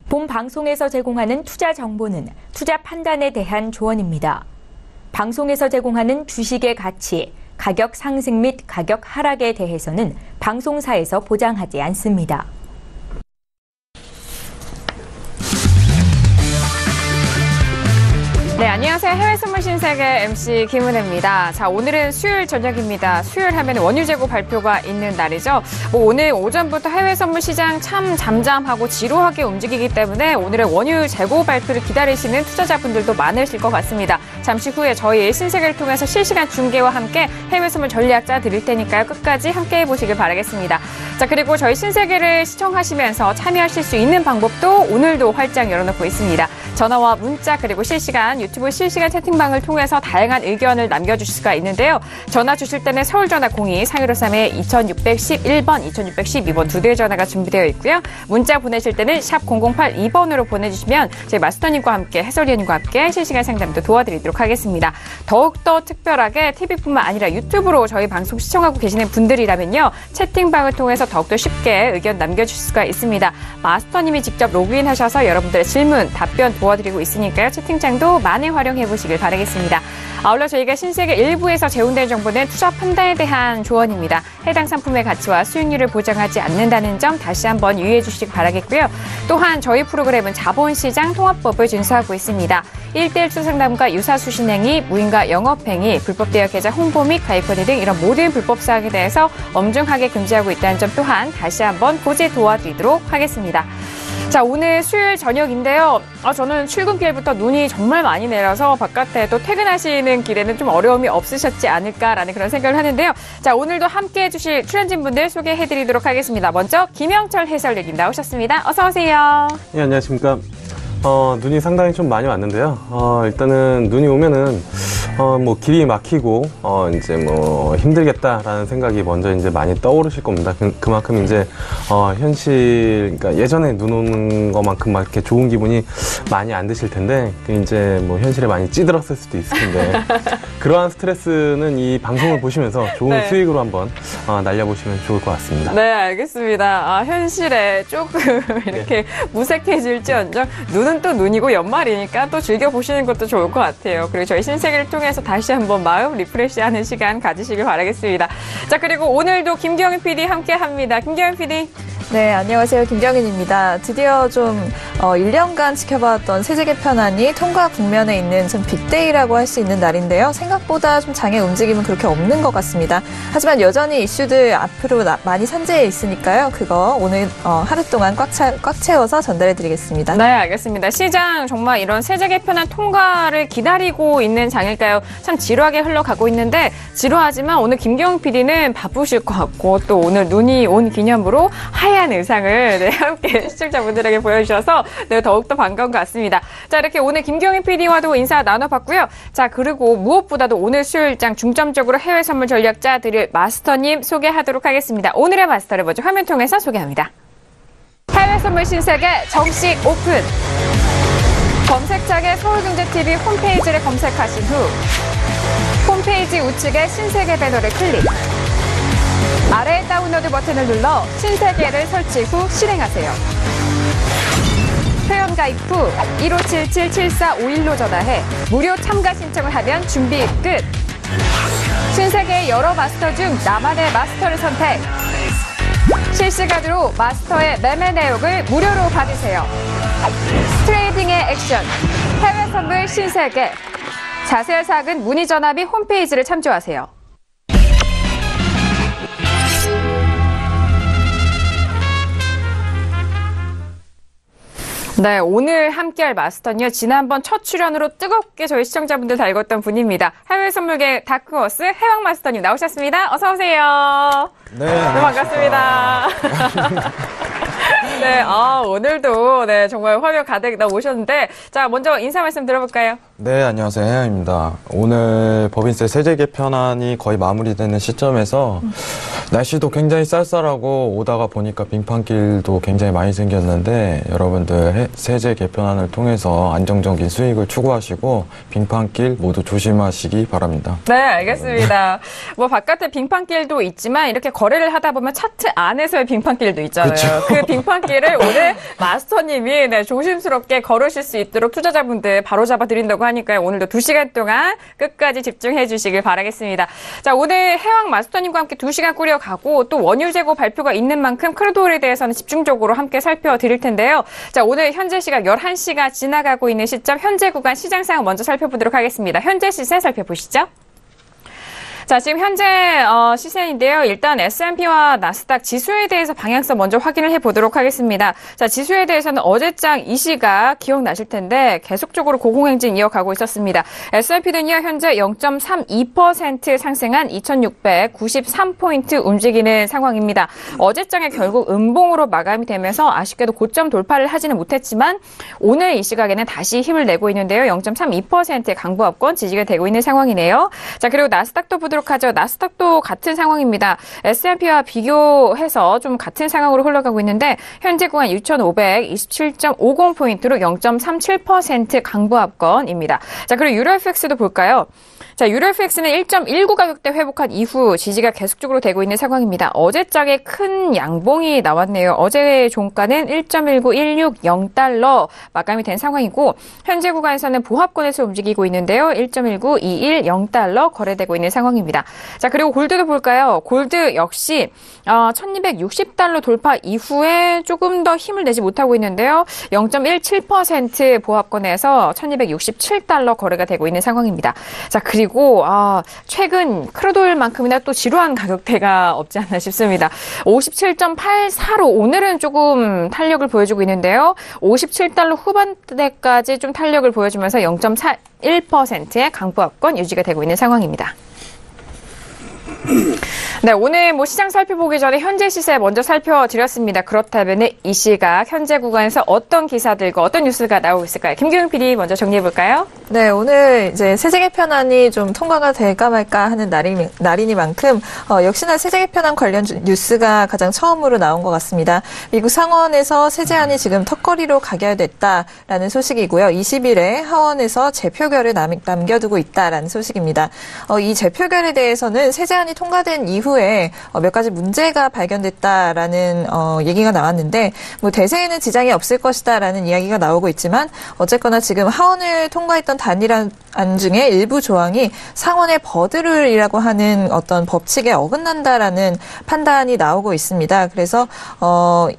본 방송에서 제공하는 투자 정보는 투자 판단에 대한 조언입니다. 방송에서 제공하는 주식의 가치, 가격 상승 및 가격 하락에 대해서는 방송사에서 보장하지 않습니다. 네, 안녕하세요. 해외 선물 신세계 MC 김은혜입니다. 자, 오늘은 수요일 저녁입니다. 수요일 하면 원유 재고 발표가 있는 날이죠. 오늘 오전부터 해외 선물 시장 참 잠잠하고 지루하게 움직이기 때문에 오늘의 원유 재고 발표를 기다리시는 투자자분들도 많으실 것 같습니다. 잠시 후에 저희 신세계를 통해서 실시간 중계와 함께 해외 선물 전략자 드릴 테니까요. 끝까지 함께 해보시길 바라겠습니다. 자, 그리고 저희 신세계를 시청하시면서 참여하실 수 있는 방법도 오늘도 활짝 열어놓고 있습니다. 전화와 문자 그리고 실시간 유튜브 실시간 채팅방을 통해서 다양한 의견을 남겨주실 수가 있는데요. 전화 주실 때는 서울전화 02-3153-2611번, 2612번 두 대의 전화가 준비되어 있고요. 문자 보내실 때는 샵 0082번으로 보내주시면 저희 마스터님과 함께 해설위원님과 함께 실시간 상담도 도와드리도록 하겠습니다. 더욱더 특별하게 TV뿐만 아니라 유튜브로 저희 방송 시청하고 계시는 분들이라면요. 채팅방을 통해서 더욱더 쉽게 의견 남겨주실 수가 있습니다. 마스터님이 직접 로그인하셔서 여러분들의 질문, 답변 도와드리고 있으니까요. 채팅창도 많이 활용해 보시길 바라겠습니다. 아울러 저희가 신세계 1부에서 제공된 정보는 투자 판단에 대한 조언입니다. 해당 상품의 가치와 수익률을 보장하지 않는다는 점 다시 한번 유의해 주시기 바라겠고요. 또한 저희 프로그램은 자본시장 통합법을 준수하고 있습니다. 1대1 투자상담과 유사수신행위, 무인과 영업행위, 불법 대여 계좌 홍보 및 가입권위 등 이런 모든 불법 사항에 대해서 엄중하게 금지하고 있다는 점 또한 다시 한번 고지 도와드리도록 하겠습니다. 자, 오늘 수요일 저녁인데요. 저는 출근길부터 눈이 정말 많이 내려서 바깥에 또 퇴근하시는 길에는 좀 어려움이 없으셨지 않을까라는 그런 생각을 하는데요. 자, 오늘도 함께 해주실 출연진분들 소개해드리도록 하겠습니다. 먼저 김영철 해설위원님 나오셨습니다. 어서 오세요. 네, 안녕하십니까. 눈이 상당히 좀 많이 왔는데요. 일단은 눈이 오면은 길이 막히고 이제 힘들겠다라는 생각이 먼저 이제 많이 떠오르실 겁니다. 그만큼 이제 그러니까 예전에 눈 오는 것만큼 막 이렇게 좋은 기분이 많이 안 드실 텐데 이제 현실에 많이 찌들었을 수도 있을 텐데 그러한 스트레스는 이 방송을 보시면서 좋은 네. 수익으로 한번 날려보시면 좋을 것 같습니다. 네, 알겠습니다. 현실에 조금 이렇게 무색해질지언정 눈은 또 눈이고 연말이니까 또 즐겨보시는 것도 좋을 것 같아요. 그리고 저희 신세계를 통해서 다시 한번 마음 리프레시하는 시간 가지시길 바라겠습니다. 자, 그리고 오늘도 김경인 PD 함께합니다. 김경인 PD. 네, 안녕하세요. 김경인입니다. 드디어 좀 1년간 지켜봤던 세제 개편안이 통과 국면에 있는 좀 빅데이라고 할 수 있는 날인데요. 생각보다 좀 장의 움직임은 그렇게 없는 것 같습니다. 하지만 여전히 이슈들 앞으로 많이 산재해 있으니까요. 그거 오늘 하루 동안 꽉 채워서 전달해드리겠습니다. 네, 알겠습니다. 시장 정말 이런 세제 개편안 통과를 기다리고 있는 장일까요? 참 지루하게 흘러가고 있는데 지루하지만 오늘 김경인 PD는 바쁘실 것 같고 또 오늘 눈이 온 기념으로 하얀 의상을 함께 시청자분들에게 보여주셔서 더욱더 반가운 것 같습니다. 자, 이렇게 오늘 김경인 PD와도 인사 나눠봤고요. 자, 그리고 무엇보다도 오늘 수요일장 중점적으로 해외 선물 전략자 드릴 마스터님 소개하도록 하겠습니다. 오늘의 마스터를 먼저 화면 통해서 소개합니다. 해외 선물 신세계 정식 오픈! 검색창에 서울경제TV 홈페이지를 검색하신 후 홈페이지 우측에 신세계 배너를 클릭. 아래 다운로드 버튼을 눌러 신세계를 설치 후 실행하세요. 회원 가입 후 1577-7451로 전화해 무료 참가 신청을 하면 준비 끝. 신세계의 여러 마스터 중 나만의 마스터를 선택. 실시간으로 마스터의 매매 내역을 무료로 받으세요. 트레이딩의 액션, 해외 선물 신세계. 자세한 사항은 문의 전화 및 홈페이지를 참조하세요. 네, 오늘 함께할 마스터는요. 지난번 첫 출연으로 뜨겁게 저희 시청자분들 달궜던 분입니다. 해외 선물계 다크호스 해왕 마스터님 나오셨습니다. 어서 오세요. 네, 반갑습니다. 네, 오늘도 정말 화면 가득 오셨는데 자, 먼저 인사 말씀 들어볼까요? 네, 안녕하세요. 해양입니다. 오늘 법인세 세제 개편안이 거의 마무리되는 시점에서 날씨도 굉장히 쌀쌀하고 오다가 보니까 빙판길도 굉장히 많이 생겼는데 여러분들 세제 개편안을 통해서 안정적인 수익을 추구하시고 빙판길 모두 조심하시기 바랍니다. 네, 알겠습니다. 뭐 바깥에 빙판길도 있지만 이렇게 거래를 하다 보면 차트 안에서의 빙판길도 있잖아요. 그쵸? 그 빙판길을 오늘 마스터님이 조심스럽게 걸으실 수 있도록 투자자분들 바로 잡아드린다고 하니까요. 오늘도 2시간 동안 끝까지 집중해 주시길 바라겠습니다. 자, 오늘 해왕 마스터님과 함께 2시간 꾸려가고 또 원유 재고 발표가 있는 만큼 크루드오일에 대해서는 집중적으로 함께 살펴드릴 텐데요. 자, 오늘 현재 시각 11시가 지나가고 있는 시점 현재 구간 시장 상황 먼저 살펴보도록 하겠습니다. 현재 시세 살펴보시죠. 자, 지금 현재 시세인데요. 일단 S&P와 나스닥 지수에 대해서 방향성 먼저 확인을 해보도록 하겠습니다. 자, 지수에 대해서는 어제장 이 시각 기억나실 텐데 계속적으로 고공행진 이어가고 있었습니다. S&P는요, 현재 0.32% 상승한 2693포인트 움직이는 상황입니다. 어제장에 결국 음봉으로 마감이 되면서 아쉽게도 고점 돌파를 하지는 못했지만 오늘 이 시각에는 다시 힘을 내고 있는데요. 0.32%의 강보합권 지지가 되고 있는 상황이네요. 자, 그리고 나스닥도 보도록 하죠. 나스닥도 같은 상황입니다. S&P와 비교해서 좀 같은 상황으로 흘러가고 있는데 현재 구간 6,527.50포인트로 0.37% 강보합권입니다. 자, 그리고 유로FX도 볼까요? 자, 유로FX는 1.19 가격대 회복한 이후 지지가 계속적으로 되고 있는 상황입니다. 어제장에 큰 양봉이 나왔네요. 어제 종가는 1.19160달러 마감이 된 상황이고 현재 구간에서는 보합권에서 움직이고 있는데요. 1.19210달러 거래되고 있는 상황입니다. 자, 그리고 골드도 볼까요? 골드 역시 1260달러 돌파 이후에 조금 더 힘을 내지 못하고 있는데요. 0.17% 보합권에서 1267달러 거래가 되고 있는 상황입니다. 자, 그리고 최근 크루드오일만큼이나 또 지루한 가격대가 없지 않나 싶습니다. 57.84로 오늘은 조금 탄력을 보여주고 있는데요. 57달러 후반대까지 좀 탄력을 보여주면서 0.41%의 강보합권 유지가 되고 있는 상황입니다. 네, 오늘 시장 살펴보기 전에 현재 시세 먼저 살펴드렸습니다. 그렇다면 이 시각 현재 구간에서 어떤 기사들과 어떤 뉴스가 나오고 있을까요? 김규영 PD 먼저 정리해볼까요? 네, 오늘 이제 세제 개편안이 좀 통과가 될까 말까 하는 날이니만큼 역시나 세제 개편안 관련 뉴스가 가장 처음으로 나온 것 같습니다. 미국 상원에서 세제안이 지금 턱걸이로 가결됐다라는 소식이고요. 20일에 하원에서 재표결을 남겨두고 있다라는 소식입니다. 이 재표결에 대해서는 세제안이 통과된 이후에 몇 가지 문제가 발견됐다라는 얘기가 나왔는데 대세에는 지장이 없을 것이다라는 이야기가 나오고 있지만 어쨌거나 지금 하원을 통과했던 단일안 중에 일부 조항이 상원의 버드룰이라고 하는 어떤 법칙에 어긋난다라는 판단이 나오고 있습니다. 그래서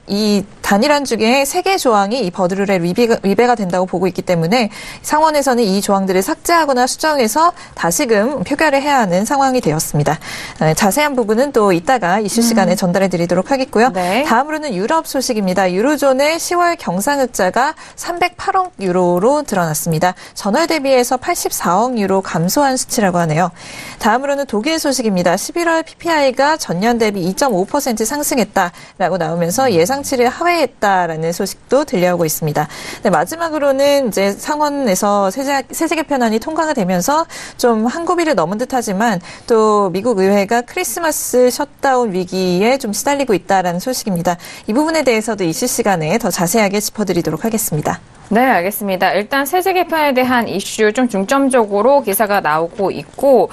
이 단일안 중에 3개 조항이 이 버드룰에 위배가 된다고 보고 있기 때문에 상원에서는 이 조항들을 삭제하거나 수정해서 다시금 표결을 해야 하는 상황이 되었습니다. 자세한 부분은 또 이따가 이슈 시간에 전달해 드리도록 하겠고요. 네. 다음으로는 유럽 소식입니다. 유로존의 10월 경상흑자가 308억 유로로 드러났습니다. 전월 대비해서 84억 유로 감소한 수치라고 하네요. 다음으로는 독일 소식입니다. 11월 PPI가 전년 대비 2.5% 상승했다라고 나오면서 예상치를 하회했다라는 소식도 들려오고 있습니다. 네, 마지막으로는 이제 상원에서 세제 개편안이 통과가 되면서 좀 한 고비를 넘은 듯하지만 또 미국 의회가 크리스마스 셧다운 위기에 좀 시달리고 있다라는 소식입니다. 이 부분에 대해서도 이슈 시간에 더 자세하게 짚어드리도록 하겠습니다. 네, 알겠습니다. 일단 세제 개편에 대한 이슈 좀 중점적으로 기사가 나오고 있고,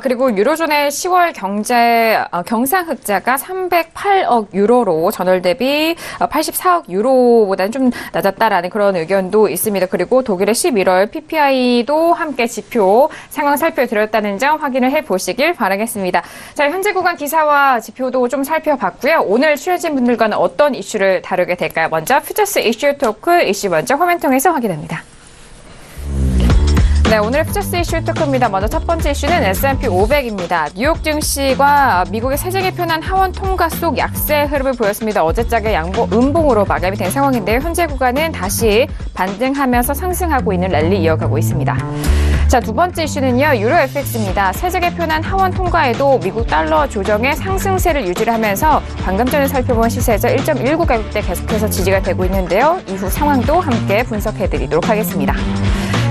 그리고 유로존의 10월 경상흑자가 308억 유로로 전월 대비 84억 유로보다는 좀 낮았다라는 그런 의견도 있습니다. 그리고 독일의 11월 PPI도 함께 지표 상황 살펴드렸다는 점 확인을 해보시길 바라겠습니다. 자, 현재 구간 기사와 지표도 좀 살펴봤고요. 오늘 출연진 분들과는 어떤 이슈를 다루게 될까요? 먼저 퓨처스 이슈 토크 이슈 먼저 화면 통해서 확인합니다. 네, 오늘 퓨처스 이슈 토크입니다. 먼저 첫 번째 이슈는 S&P 500입니다. 뉴욕 증시가 미국의 세제 개편안 하원 통과 속 약세 흐름을 보였습니다. 어제짝에 음봉으로 마감이 된 상황인데요. 현재 구간은 다시 반등하면서 상승하고 있는 랠리 이어가고 있습니다. 자, 두 번째 이슈는요, 유로FX입니다. 세제 개편안 하원 통과에도 미국 달러 조정의 상승세를 유지를 하면서 방금 전에 살펴본 시세에서 1.19 가격대 계속해서 지지가 되고 있는데요. 이후 상황도 함께 분석해드리도록 하겠습니다.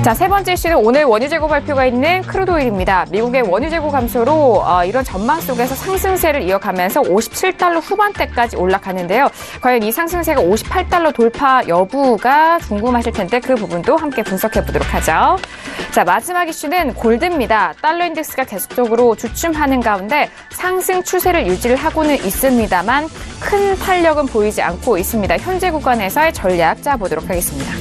자, 세 번째 이슈는 오늘 원유 재고 발표가 있는 크루드 오일입니다. 미국의 원유 재고 감소로 이런 전망 속에서 상승세를 이어가면서 57달러 후반대까지 올라가는데요. 과연 이 상승세가 58달러 돌파 여부가 궁금하실 텐데 그 부분도 함께 분석해 보도록 하죠. 자, 마지막 이슈는 골드입니다. 달러 인덱스가 계속적으로 주춤하는 가운데 상승 추세를 유지를 하고는 있습니다만 큰 탄력은 보이지 않고 있습니다. 현재 구간에서의 전략 짜보도록 하겠습니다.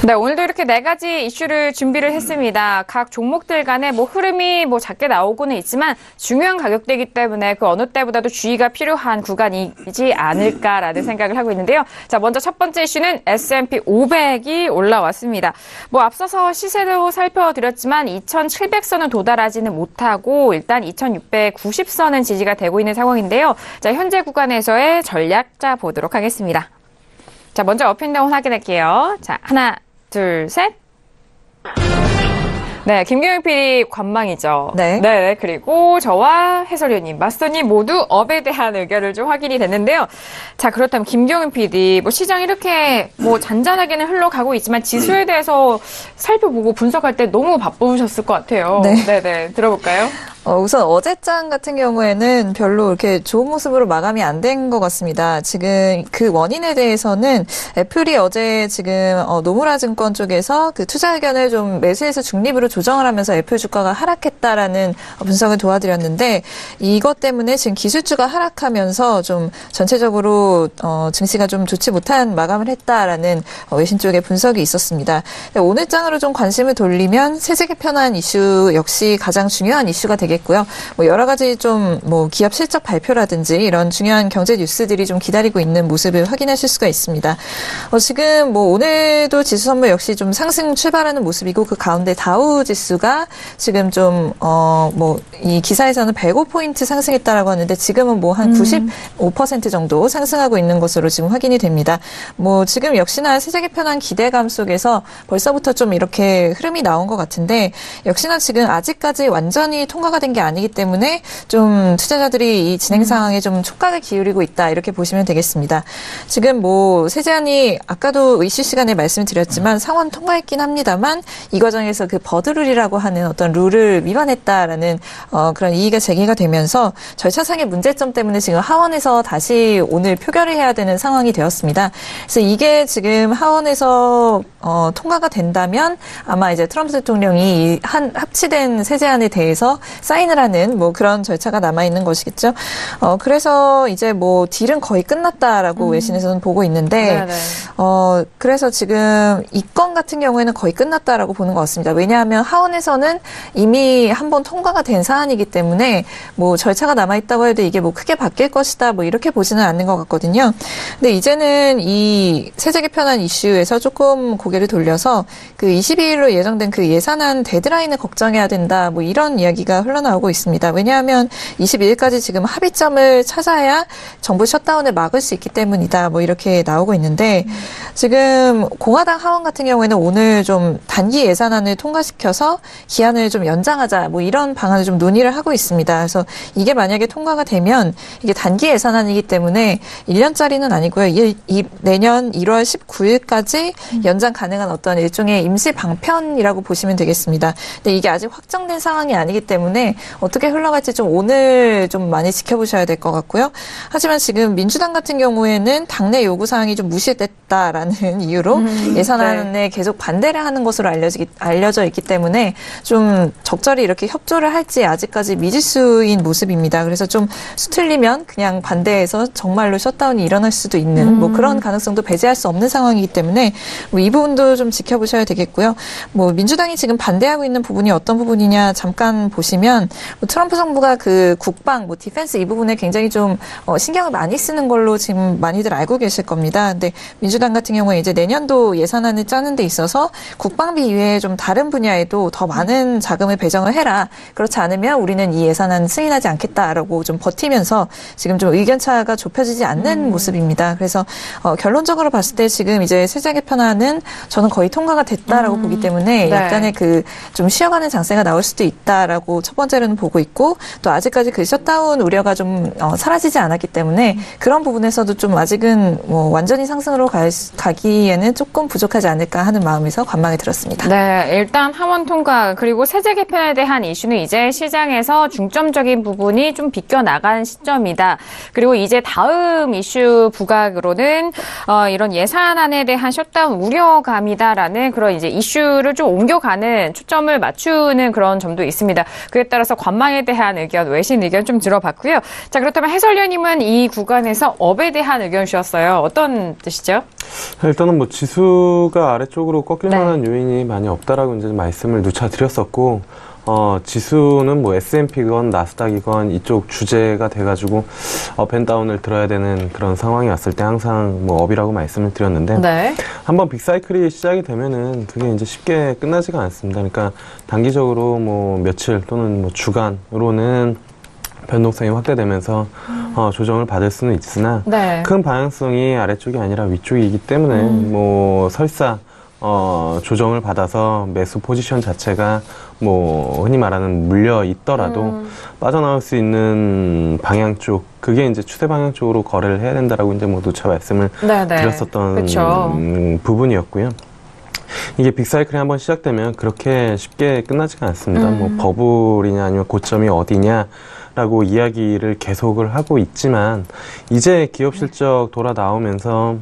네, 오늘도 이렇게 4가지 이슈를 준비를 했습니다. 각 종목들 간의 흐름이 작게 나오고는 있지만 중요한 가격대이기 때문에 그 어느 때보다도 주의가 필요한 구간이지 않을까라는 생각을 하고 있는데요. 자, 먼저 첫 번째 이슈는 S&P 500이 올라왔습니다. 앞서서 시세도 살펴드렸지만 2,700선은 도달하지는 못하고 일단 2,690선은 지지가 되고 있는 상황인데요. 자, 현재 구간에서의 전략 짜보도록 하겠습니다. 자, 먼저 업앤다운 확인할게요. 자, 하나, 둘, 셋. 네, 김경영 PD 관망이죠. 네. 네, 그리고 저와 해설위원님, 마스터님 모두 업에 대한 의견을 좀 확인이 됐는데요. 자, 그렇다면 김경영 PD, 시장 이렇게 잔잔하게는 흘러가고 있지만 지수에 대해서 살펴보고 분석할 때 너무 바쁘셨을 것 같아요. 네. 네네, 들어볼까요? 우선 어제장 같은 경우에는 별로 이렇게 좋은 모습으로 마감이 안 된 것 같습니다. 지금 그 원인에 대해서는 애플이 어제 지금 노무라 증권 쪽에서 그 투자 의견을 좀 매수해서 중립으로 조정을 하면서 애플 주가가 하락했다라는 분석을 도와드렸는데 이것 때문에 지금 기술주가 하락하면서 좀 전체적으로 증시가 좀 좋지 못한 마감을 했다라는 외신 쪽의 분석이 있었습니다. 오늘 장으로 좀 관심을 돌리면 세제 개편안 이슈 역시 가장 중요한 이슈가 되겠습니다. 고요. 여러 가지 좀 기업 실적 발표라든지 이런 중요한 경제 뉴스들이 좀 기다리고 있는 모습을 확인하실 수가 있습니다. 지금 오늘도 지수 선물 역시 좀 상승 출발하는 모습이고 그 가운데 다우 지수가 지금 좀 이 기사에서는 105포인트 상승했다라고 하는데 지금은 한 95% 정도 상승하고 있는 것으로 지금 확인이 됩니다. 지금 역시나 세제 개편안 기대감 속에서 벌써부터 좀 이렇게 흐름이 나온 것 같은데 역시나 지금 아직까지 완전히 통과가 된 게 아니기 때문에 좀 투자자들이 이 진행 상황에 좀 촉각을 기울이고 있다 이렇게 보시면 되겠습니다. 지금 세제안이 아까도 이슈 시간에 말씀을 드렸지만 상원 통과했긴 합니다만 이 과정에서 그 버드룰이라고 하는 어떤 룰을 위반했다라는 그런 이의가 제기가 되면서 절차상의 문제점 때문에 지금 하원에서 다시 오늘 표결을 해야 되는 상황이 되었습니다. 그래서 이게 지금 하원에서 통과가 된다면 아마 이제 트럼프 대통령이 합치된 세제안에 대해서 사인을 하는 그런 절차가 남아있는 것이겠죠. 그래서 이제 딜은 거의 끝났다라고 외신에서는 보고 있는데, 그래서 지금 이 건 같은 경우에는 거의 끝났다라고 보는 것 같습니다. 왜냐하면 하원에서는 이미 한번 통과가 된 사안이기 때문에 절차가 남아있다고 해도 이게 크게 바뀔 것이다 이렇게 보지는 않는 것 같거든요. 근데 이제는 이 세제 개편안 이슈에서 조금 고개를 돌려서 그 22일로 예정된 그 예산안 데드라인을 걱정해야 된다 이런 이야기가 흘러나오고 있습니다. 왜냐하면 22일까지 지금 합의점을 찾아야 정부 셧다운을 막을 수 있기 때문이다. 이렇게 나오고 있는데 지금 공화당 하원 같은 경우에는 오늘 좀 단기 예산안을 통과시켜서 기한을 좀 연장하자 이런 방안을 좀 논의를 하고 있습니다. 그래서 이게 만약에 통과가 되면 이게 단기 예산안이기 때문에 1년짜리는 아니고요. 내년 1월 19일까지 연장 가능한 어떤 일종의 임시 방편이라고 보시면 되겠습니다. 근데 이게 아직 확정된 상황이 아니기 때문에 어떻게 흘러갈지 좀 오늘 좀 많이 지켜보셔야 될 것 같고요. 하지만 지금 민주당 같은 경우에는 당내 요구사항이 좀 무시됐다라는 이유로 예산안에 계속 반대를 하는 것으로 알려져 있기 때문에 좀 적절히 이렇게 협조를 할지 아직까지 미지수인 모습입니다. 그래서 좀 수틀리면 그냥 반대해서 정말로 셧다운이 일어날 수도 있는 그런 가능성도 배제할 수 없는 상황이기 때문에 이 부분도 좀 지켜보셔야 되겠고요. 민주당이 지금 반대하고 있는 부분이 어떤 부분이냐 잠깐 보시면 트럼프 정부가 그 국방, 디펜스 이 부분에 굉장히 좀 신경을 많이 쓰는 걸로 지금 많이들 알고 계실 겁니다. 근데 민주당 같은 경우에 이제 내년도 예산안을 짜는 데 있어서 국방비 이외에 좀 다른 분야에도 더 많은 자금을 배정을 해라. 그렇지 않으면 우리는 이 예산안 승인하지 않겠다라고 좀 버티면서 지금 좀 의견차가 좁혀지지 않는 모습입니다. 그래서 결론적으로 봤을 때 지금 이제 세제 개편안은 저는 거의 통과가 됐다라고 보기 때문에 약간의 그 좀 쉬어가는 장세가 나올 수도 있다라고 첫 번째 번째로는 보고 있고 또 아직까지 그 셧다운 우려가 좀 사라지지 않았기 때문에 그런 부분에서도 좀 아직은 뭐 완전히 상승으로 가기에는 조금 부족하지 않을까 하는 마음에서 관망이 들었습니다. 네, 일단 하원 통과 그리고 세제 개편에 대한 이슈는 이제 시장에서 중점적인 부분이 좀 비껴나간 시점이다. 그리고 이제 다음 이슈 부각으로는 이런 예산안에 대한 셧다운 우려감이다라는 그런 이제 이슈를 좀 옮겨가는 초점을 맞추는 그런 점도 있습니다. 그에 따라서 관망에 대한 의견, 외신 의견 좀 들어봤고요. 자, 그렇다면 해설위원님은 이 구간에서 업에 대한 의견 주셨어요. 어떤 뜻이죠? 일단은 뭐 지수가 아래쪽으로 꺾일 만한 요인이 많이 없다라고 이제 말씀을 누차 드렸었고, 지수는 뭐 S&P건 나스닥이건 이쪽 주제가 돼가지고 업앤다운을 들어야 되는 그런 상황이 왔을 때 항상 뭐 업이라고 말씀을 드렸는데, 네. 한번 빅사이클이 시작이 되면은 그게 이제 쉽게 끝나지가 않습니다. 그러니까 단기적으로 뭐 며칠 또는 뭐 주간으로는 변동성이 확대되면서 조정을 받을 수는 있으나 네. 큰 방향성이 아래쪽이 아니라 위쪽이기 때문에 뭐 설사 조정을 받아서 매수 포지션 자체가 뭐 흔히 말하는 물려 있더라도 빠져나올 수 있는 방향 쪽, 그게 이제 추세 방향 쪽으로 거래를 해야 된다라고 이제 뭐 누차 말씀을 드렸었던 부분이었고요. 이게 빅사이클이 한번 시작되면 그렇게 쉽게 끝나지가 않습니다. 뭐 버블이냐 아니면 고점이 어디냐 라고 이야기를 계속을 하고 있지만 이제 기업 실적 돌아 나오면서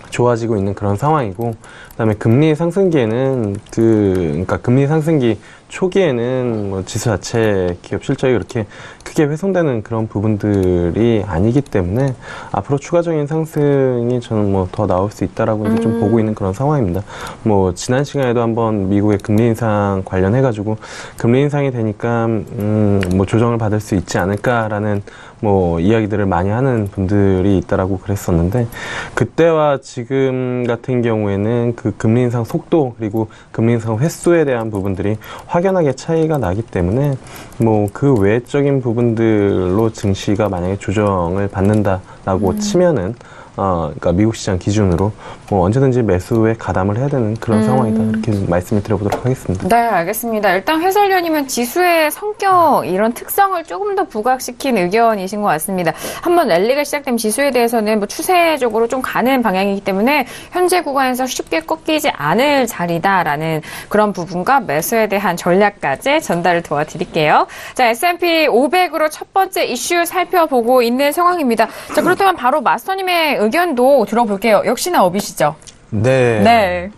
좋아지고 있는 그런 상황이고, 그다음에 금리 상승기에는 그러니까 금리 상승기 초기에는 뭐 지수 자체 기업 실적이 그렇게 크게 훼손되는 그런 부분들이 아니기 때문에 앞으로 추가적인 상승이 저는 뭐 더 나올 수 있다라고 이제 좀 보고 있는 그런 상황입니다. 뭐 지난 시간에도 한번 미국의 금리 인상 관련해가지고 금리 인상이 되니까 뭐 조정을 받을 수 있지 않을까라는 뭐 이야기들을 많이 하는 분들이 있다라고 그랬었는데, 그때와 지금 같은 경우에는 그 금리 인상 속도 그리고 금리 인상 횟수에 대한 부분들이 확연하게 차이가 나기 때문에 뭐 그 외적인 부분들로 증시가 만약에 조정을 받는다라고 치면은 그러니까 미국 시장 기준으로 뭐 언제든지 매수에 가담을 해야 되는 그런 상황이다, 이렇게 말씀을 드려보도록 하겠습니다. 네, 알겠습니다. 일단 해설위원님은 지수의 성격, 이런 특성을 조금 더 부각시킨 의견이신 것 같습니다. 한번 랠리가 시작되면 지수에 대해서는 뭐 추세적으로 좀 가는 방향이기 때문에 현재 구간에서 쉽게 꺾이지 않을 자리다라는 그런 부분과 매수에 대한 전략까지 전달을 도와드릴게요. 자, S&P 500으로 첫 번째 이슈 살펴보고 있는 상황입니다. 자, 그렇다면 바로 마스터님의 의견도 들어볼게요. 역시나 업이시죠? 네. 네.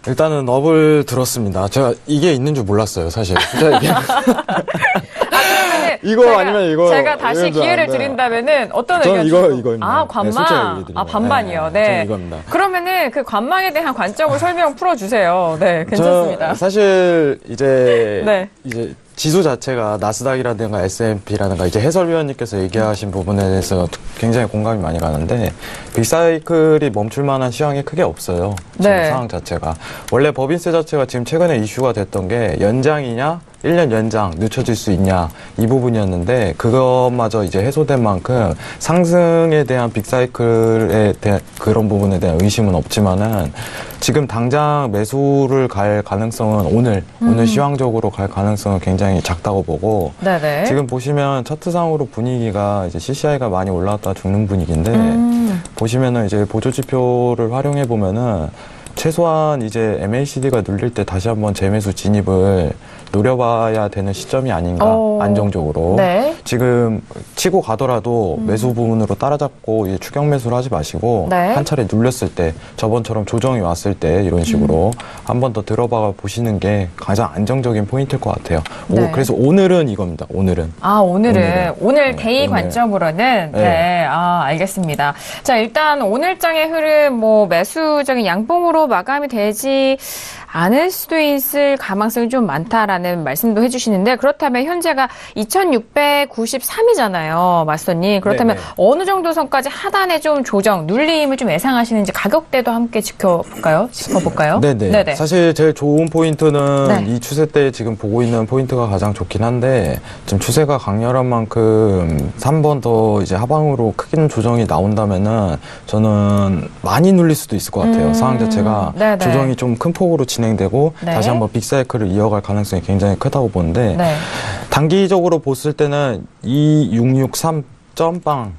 일단은 업을 들었습니다. 제가 이게 있는 줄 몰랐어요, 사실. 이거 아니면 이거. 제가 다시 기회를 드린다면은 어떤 저는 의견? 이거입니다. 아, 관망. 네, 반반이요. 네. 네. 저는 이겁니다. 그러면은 그 관망에 대한 관점을 설명 풀어주세요. 네, 괜찮습니다. 사실 이제 네. 지수 자체가 나스닥이라든가 S&P라든가 이제 해설위원님께서 얘기하신 부분에 대해서 굉장히 공감이 많이 가는데, 빅사이클이 멈출 만한 시황이 크게 없어요. 지금 네. 상황 자체가. 원래 법인세 자체가 지금 최근에 이슈가 됐던 게 연장이냐 1년 연장 늦춰질 수 있냐 이 부분이었는데, 그것마저 이제 해소된 만큼 상승에 대한 빅사이클에 대한 그런 부분에 대한 의심은 없지만은 지금 당장 매수를 갈 가능성은 오늘 시황적으로 갈 가능성은 굉장히 작다고 보고, 네네. 지금 보시면 차트상으로 분위기가 이제 CCI가 많이 올라왔다 죽는 분위기인데, 보시면은 이제 보조지표를 활용해 보면은 최소한 이제 MACD가 눌릴 때 다시 한번 재매수 진입을 노려봐야 되는 시점이 아닌가, 안정적으로. 네. 지금 치고 가더라도 매수 부분으로 따라잡고 이제 추격 매수를 하지 마시고, 네. 한 차례 눌렸을 때, 저번처럼 조정이 왔을 때 이런 식으로 한 번 더 들어봐 보시는 게 가장 안정적인 포인트일 것 같아요. 네. 그래서 오늘은 이겁니다. 오늘 오늘 데이 오늘. 관점으로는 네. 네, 알겠습니다. 자, 일단 오늘장의 흐름 뭐 매수적인 양봉으로 마감이 되지 않을 수도 있을 가능성이 좀 많다라는 말씀도 해주시는데, 그렇다면 현재가 2693이잖아요, 마스터님. 그렇다면 네네. 어느 정도 선까지 하단에 좀 조정, 눌림을 좀 예상하시는지 가격대도 함께 짚어볼까요? 네네. 사실 제일 좋은 포인트는 네. 이 추세 때 지금 보고 있는 포인트가 가장 좋긴 한데, 지금 추세가 강렬한 만큼 3번 더 이제 하방으로 크게 조정이 나온다면은 저는 많이 눌릴 수도 있을 것 같아요. 상황 자체가 네네. 조정이 좀 큰 폭으로 진행되고 네. 다시 한번 빅사이클을 이어갈 가능성이 굉장히 크다고 보는데 네. 단기적으로 봤을 때는 2663.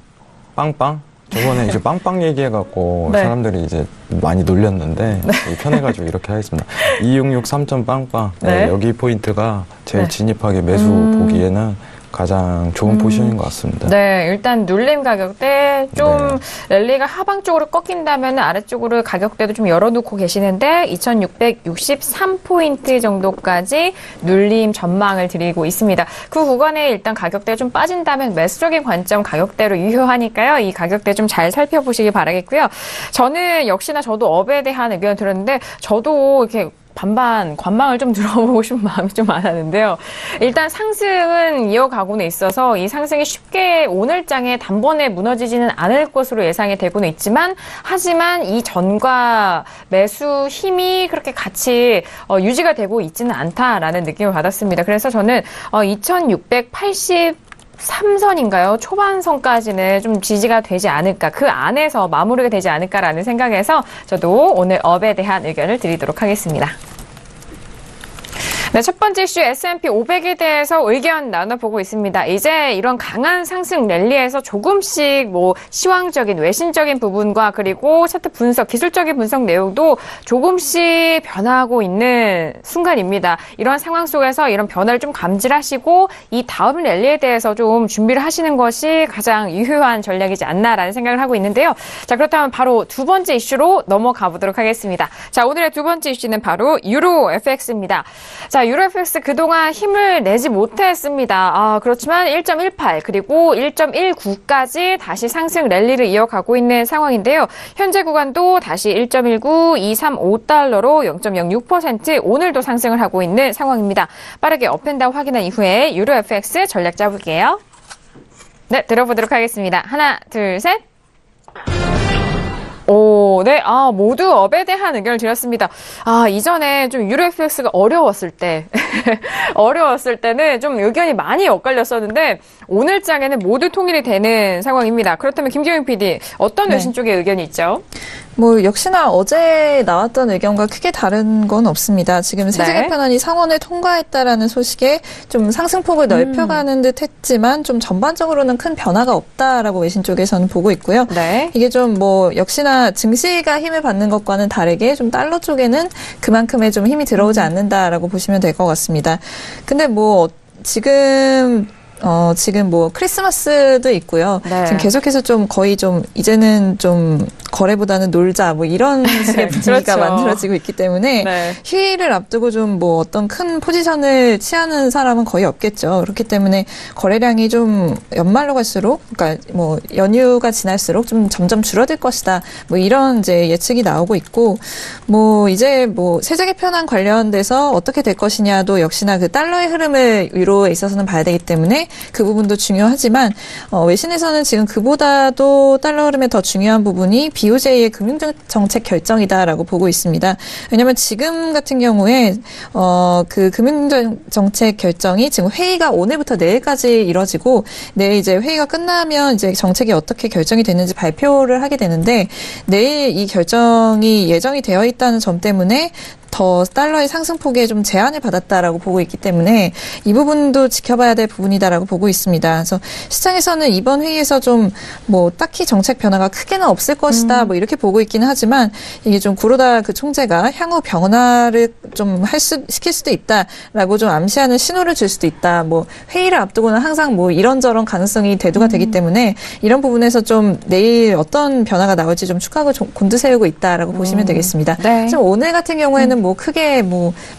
빵빵 저번에 이제 빵빵 얘기해갖고 네. 사람들이 이제 많이 놀렸는데 편해가지고 이렇게 하겠습니다. 2663. 빵빵 네. 여기 포인트가 제일 네. 진입하게 매수 보기에는 가장 좋은 포지션인 것 같습니다. 네, 일단 눌림 가격대 좀 랠리가 하방 쪽으로 꺾인다면 아래쪽으로 가격대도 좀 열어놓고 계시는데 2663포인트 정도까지 눌림 전망을 드리고 있습니다. 그 구간에 일단 가격대가 좀 빠진다면 매수적인 관점 가격대로 유효하니까요. 이 가격대 좀 잘 살펴보시기 바라겠고요. 저는 역시나 저도 업에 대한 의견을 들었는데 저도 이렇게 반반 관망을 좀 들어보고 싶은 마음이 좀 많았는데요. 일단 상승은 이어가고는 있어서 이 상승이 쉽게 오늘장에 단번에 무너지지는 않을 것으로 예상이 되고는 있지만 하지만 이 전과 매수 힘이 그렇게 같이 유지가 되고 있지는 않다라는 느낌을 받았습니다. 그래서 저는 2683선인가요? 초반선까지는 좀 지지가 되지 않을까, 그 안에서 마무리가 되지 않을까라는 생각에서 저도 오늘 업에 대한 의견을 드리도록 하겠습니다. 네, 첫 번째 이슈 S&P 500에 대해서 의견 나눠보고 있습니다. 이제 이런 강한 상승 랠리에서 조금씩 시황적인 외신적인 부분과 그리고 차트 분석, 기술적인 분석 내용도 조금씩 변화하고 있는 순간입니다. 이런 상황 속에서 이런 변화를 좀 감지하시고 이 다음 랠리에 대해서 좀 준비를 하시는 것이 가장 유효한 전략이지 않나라는 생각을 하고 있는데요. 자, 그렇다면 바로 두 번째 이슈로 넘어가 보도록 하겠습니다. 자, 오늘의 두 번째 이슈는 바로 유로 FX입니다. 자, 유로 FX 그동안 힘을 내지 못했습니다. 그렇지만 1.18 그리고 1.19까지 다시 상승 랠리를 이어가고 있는 상황인데요. 현재 구간도 다시 1.19235달러로 0.06% 오늘도 상승을 하고 있는 상황입니다. 빠르게 업앤다운 확인한 이후에 유로 FX 전략 짜볼게요. 네, 들어보도록 하겠습니다. 하나, 둘, 셋. 네. 모두 업에 대한 의견을 드렸습니다. 이전에 좀 유로 FX가 어려웠을 때는 좀 의견이 많이 엇갈렸었는데, 오늘장에는 모두 통일이 되는 상황입니다. 그렇다면 김경영 PD, 어떤 외신 쪽의 의견이 있죠? 역시나 어제 나왔던 의견과 크게 다른 건 없습니다. 지금 세제 개편안이 상원을 통과했다라는 소식에 좀 상승폭을 넓혀가는 듯 했지만 좀 전반적으로는 큰 변화가 없다라고 외신 쪽에서는 보고 있고요. 네. 이게 좀 역시나 증시가 힘을 받는 것과는 다르게 좀 달러 쪽에는 그만큼의 좀 힘이 들어오지 않는다라고 보시면 될 것 같습니다. 근데 지금 크리스마스도 있고요. 네. 지금 계속해서 좀 거의 좀 이제는 좀 거래보다는 놀자 이런 식의 분위기가 그렇죠. 만들어지고 있기 때문에 네. 휴일을 앞두고 좀 어떤 큰 포지션을 취하는 사람은 거의 없겠죠. 그렇기 때문에 거래량이 좀 연말로 갈수록 그러니까 연휴가 지날수록 좀 점점 줄어들 것이다. 이런 이제 예측이 나오고 있고 이제 세제 개편안 관련돼서 어떻게 될 것이냐도 역시나 그 달러의 흐름을 유로에 있어서는 봐야 되기 때문에 그 부분도 중요하지만 외신에서는 지금 그보다도 달러 흐름에 더 중요한 부분이 BOJ의 금융정책 결정이다라고 보고 있습니다. 왜냐하면 지금 같은 경우에 그 금융정책 결정이 지금 회의가 오늘부터 내일까지 이뤄지고 내일 이제 회의가 끝나면 이제 정책이 어떻게 결정이 됐는지 발표를 하게 되는데 내일 이 결정이 예정이 되어 있다는 점 때문에 더 달러의 상승폭에 좀 제한을 받았다라고 보고 있기 때문에 이 부분도 지켜봐야 될 부분이다라고 보고 있습니다. 그래서 시장에서는 이번 회의에서 좀 딱히 정책 변화가 크게는 없을 것이다 이렇게 보고 있기는 하지만 이게 좀 구로다 그 총재가 향후 변화를 좀 시킬 수도 있다라고 좀 암시하는 신호를 줄 수도 있다. 회의를 앞두고는 항상 이런저런 가능성이 대두가 되기 때문에 이런 부분에서 좀 내일 어떤 변화가 나올지 좀 축하하고 곤두세우고 있다라고 보시면 되겠습니다. 네. 지금 오늘 같은 경우에는 크게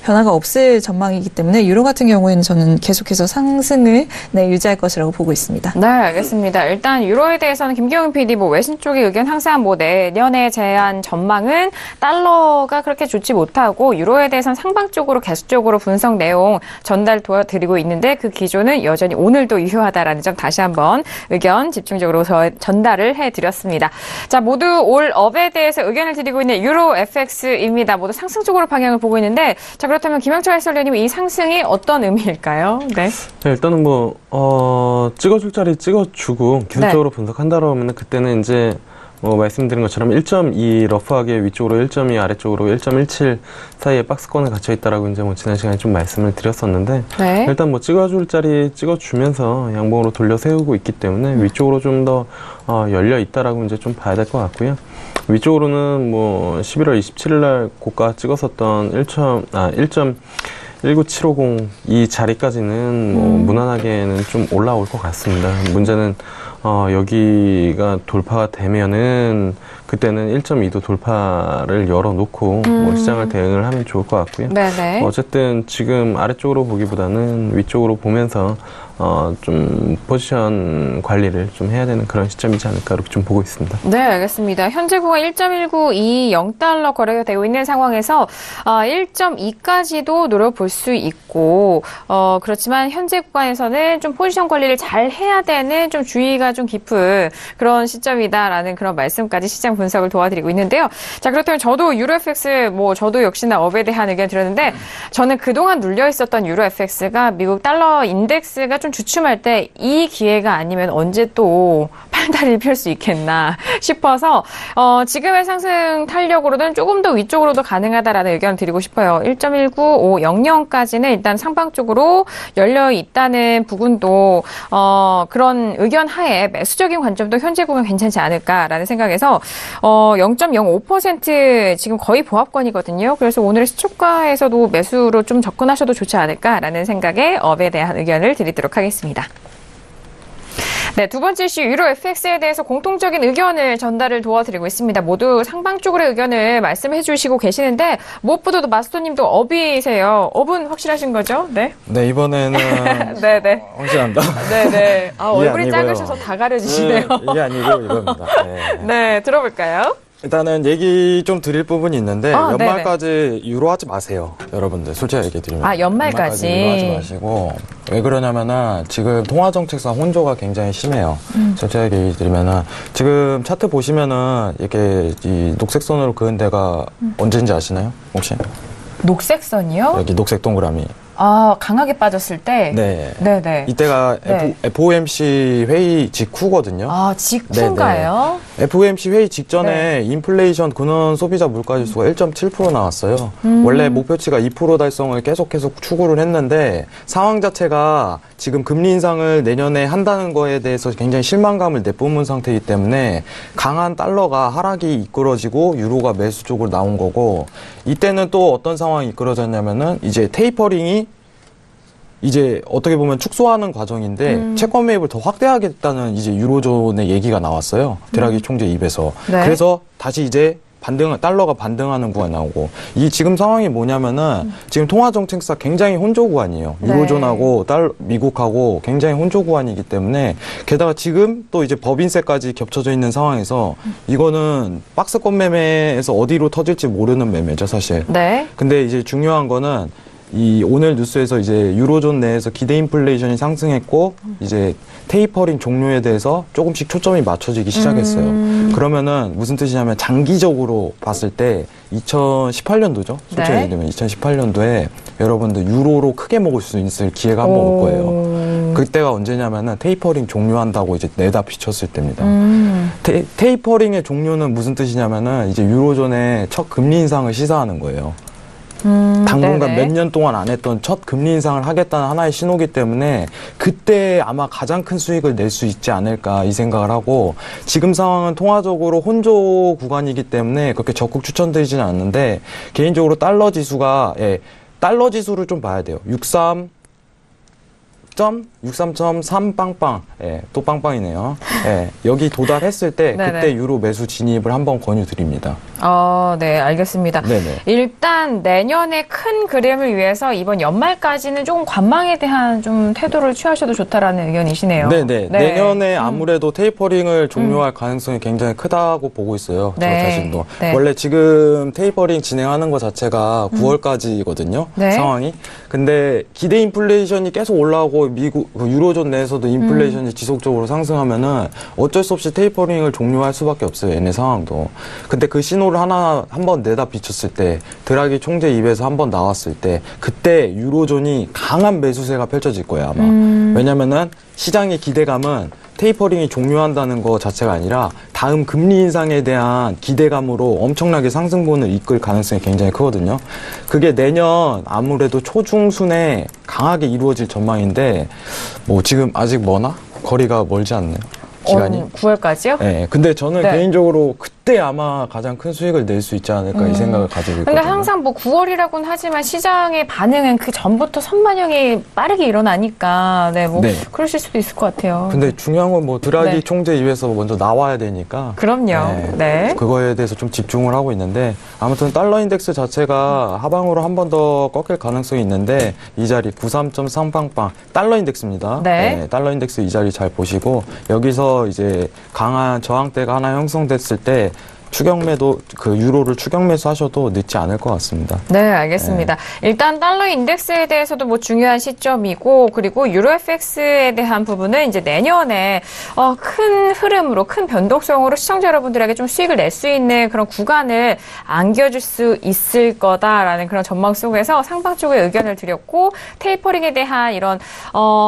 변화가 없을 전망이기 때문에 유로 같은 경우에는 저는 계속해서 상승을 유지할 것이라고 보고 있습니다. 네, 알겠습니다. 일단 유로에 대해서는 김경영 PD 외신 쪽의 의견 항상 내년에 제한 전망은 달러가 그렇게 좋지 못하고 유로에 대해서는 상방적으로 계속적으로 분석 내용 전달 도와드리고 있는데 그 기조는 여전히 오늘도 유효하다라는 점 다시 한번 의견 집중적으로 전달을 해드렸습니다. 자, 모두 올 업에 대해서 의견을 드리고 있는 유로 FX입니다. 모두 상승적으로 방향을 보고 있는데, 자, 그렇다면 김영철 해설위원님 이 상승이 어떤 의미일까요? 네. 일단은 찍어줄 자리 찍어주고 기술적으로 분석한다고 하면 그때는 이제 말씀드린 것처럼 1.2 러프하게 위쪽으로 1.2 아래쪽으로 1.17 사이에 박스권에 갇혀 있다라고 이제 지난 시간에 좀 말씀을 드렸었는데 네. 일단 찍어줄 자리 찍어주면서 양봉으로 돌려 세우고 있기 때문에 위쪽으로 좀 더 열려 있다라고 이제 좀 봐야 될 것 같고요. 위쪽으로는 11월 27일 날 고가 찍었었던 1.19750 이 자리까지는 무난하게는 좀 올라올 것 같습니다. 문제는 여기가 돌파가 되면은 그때는 1.2도 돌파를 열어놓고 시장을 대응을 하면 좋을 것 같고요. 네네. 어쨌든 지금 아래쪽으로 보기보다는 위쪽으로 보면서 좀 포지션 관리를 좀 해야 되는 그런 시점이지 않을까 이렇게 좀 보고 있습니다. 네, 알겠습니다. 현재 구간 1.1920달러 거래가 되고 있는 상황에서 1.2까지도 노려볼 수 있고 그렇지만 현재 구간에서는 좀 포지션 관리를 잘 해야 되는 좀 주의가 좀 깊은 그런 시점이다라는 그런 말씀까지 시장 분석을 도와드리고 있는데요. 자, 그렇다면 저도 유로 FX 저도 역시나 업에 대한 의견 드렸는데 저는 그동안 눌려 있었던 유로 FX가 미국 달러 인덱스가 좀 주춤할 때 이 기회가 아니면 언제 또 팔다리를 펼 수 있겠나 싶어서 지금의 상승 탄력으로는 조금 더 위쪽으로도 가능하다라는 의견을 드리고 싶어요. 1.19500까지는 일단 상방 쪽으로 열려 있다는 부분도 그런 의견 하에 매수적인 관점도 현재 구간 괜찮지 않을까라는 생각에서 0.05% 지금 거의 보합권이거든요. 그래서 오늘의 시초가에서도 매수로 좀 접근하셔도 좋지 않을까라는 생각에 업에 대한 의견을 드리도록 하겠습니다. 네, 두 번째 이슈 유로 FX에 대해서 공통적인 의견을 전달을 도와드리고 있습니다. 모두 상방 쪽으로의 의견을 말씀해 주시고 계시는데 무엇보다도 마스터님도 업이세요. 업은 확실하신 거죠? 네. 네, 이번에는 네네. 확실합니다. 네네. 얼굴이 아니고요. 작으셔서 다 가려지시네요. 이게 아니고 이겁니다. 네. 네, 들어볼까요? 일단은 얘기 좀 드릴 부분이 있는데 네네. 연말까지 유로 하지 마세요. 여러분들 솔직히 얘기 드리면 연말까지 유로 하지 마시고 왜 그러냐면은 지금 통화정책상 혼조가 굉장히 심해요. 솔직하게 얘기 드리면은 지금 차트 보시면은 이렇게 이 녹색선으로 그은 데가 언제인지 아시나요? 혹시? 녹색선이요? 여기 녹색 동그라미. 강하게 빠졌을 때? 네. 네네. 이때가 네. FOMC 회의 직후거든요. 직후인가요? FOMC 회의 직전에 네. 인플레이션 근원 소비자 물가지수가 1.7% 나왔어요. 원래 목표치가 2% 달성을 계속 추구를 했는데 상황 자체가 지금 금리 인상을 내년에 한다는 거에 대해서 굉장히 실망감을 내뿜은 상태이기 때문에 강한 달러가 하락이 이끌어지고 유로가 매수 쪽으로 나온 거고 이때는 또 어떤 상황이 이끌어졌냐면은 이제 테이퍼링이 이제 어떻게 보면 축소하는 과정인데 채권 매입을 더 확대하겠다는 이제 유로존의 얘기가 나왔어요. 드라기 총재 입에서. 네. 그래서 다시 이제 달러가 반등하는 구간이 나오고 이 지금 상황이 뭐냐면은 지금 통화정책상 굉장히 혼조 구간이에요. 유로존하고 미국하고 굉장히 혼조 구간이기 때문에 게다가 지금 또 이제 법인세까지 겹쳐져 있는 상황에서 이거는 박스권 매매에서 어디로 터질지 모르는 매매죠, 사실. 네. 근데 이제 중요한 거는 이 오늘 뉴스에서 이제 유로존 내에서 기대 인플레이션이 상승했고 이제 테이퍼링 종료에 대해서 조금씩 초점이 맞춰지기 시작했어요. 그러면은 무슨 뜻이냐면 장기적으로 봤을 때 2018년도죠. 솔직히 얘기하면 2018년도에 여러분들 유로로 크게 먹을 수 있을 기회가 한번 올 거예요. 그때가 언제냐면은 테이퍼링 종료한다고 이제 내다 비쳤을 때입니다. 테이퍼링의 종료는 무슨 뜻이냐면은 이제 유로존의 첫 금리 인상을 시사하는 거예요. 당분간 몇 년 동안 안 했던 첫 금리 인상을 하겠다는 하나의 신호기 때문에 그때 아마 가장 큰 수익을 낼 수 있지 않을까 이 생각을 하고 지금 상황은 통화적으로 혼조 구간이기 때문에 그렇게 적극 추천드리지는 않는데 개인적으로 달러 지수가 달러 지수를 좀 봐야 돼요. 63.3 빵빵. 또 빵빵이네요. 여기 도달했을 때 그때 유로 매수 진입을 한번 권유드립니다. 네, 알겠습니다. 네네. 일단 내년의 큰 그림을 위해서 이번 연말까지는 조금 관망에 대한 좀 태도를 취하셔도 좋다라는 의견이시네요. 네네. 네. 내년에 아무래도 테이퍼링을 종료할 가능성이 굉장히 크다고 보고 있어요. 저 자신도. 네. 원래 지금 테이퍼링 진행하는 것 자체가 9월까지거든요. 네. 상황이. 근데 기대 인플레이션이 계속 올라오고 미국 유로존 내에서도 인플레이션이 지속적으로 상승하면은 어쩔 수 없이 테이퍼링을 종료할 수밖에 없어요. 얘네 상황도. 근데 그 신호를 한번 내다 비쳤을 때 드라기 총재 입에서 한번 나왔을 때 그때 유로존이 강한 매수세가 펼쳐질 거예요, 아마. 왜냐면은 시장의 기대감은 테이퍼링이 종료한다는 것 자체가 아니라 다음 금리 인상에 대한 기대감으로 엄청나게 상승분을 이끌 가능성이 굉장히 크거든요. 그게 내년 아무래도 초중순에 강하게 이루어질 전망인데 뭐 지금 아직 머나? 거리가 멀지 않네요. 기간이. 9월까지요? 네. 근데 저는 네. 개인적으로 그때 아마 가장 큰 수익을 낼 수 있지 않을까 이 생각을 가지고 있거든요. 근데 항상 뭐 9월이라고는 하지만 시장의 반응은 그 전부터 선반영이 빠르게 일어나니까 뭐 그러실 수도 있을 것 같아요. 근데 중요한 건 뭐 드라기 네. 총재 입에서 먼저 나와야 되니까. 그럼요. 네. 그거에 대해서 좀 집중을 하고 있는데 아무튼 달러 인덱스 자체가 하방으로 한 번 더 꺾일 가능성이 있는데 이 자리 93.3빵빵 달러 인덱스입니다. 네. 달러 인덱스 이 자리 잘 보시고 여기서 이제 강한 저항대가 하나 형성됐을 때 추경매도 그 유로를 추경매수 하셔도 늦지 않을 것 같습니다. 네, 알겠습니다. 일단 달러 인덱스에 대해서도 뭐 중요한 시점이고 그리고 유로 FX에 대한 부분은 이제 내년에 큰 흐름으로 큰 변동성으로 시청자 여러분들에게 좀 수익을 낼 수 있는 그런 구간을 안겨줄 수 있을 거다라는 그런 전망 속에서 상방 쪽에 의견을 드렸고 테이퍼링에 대한 이런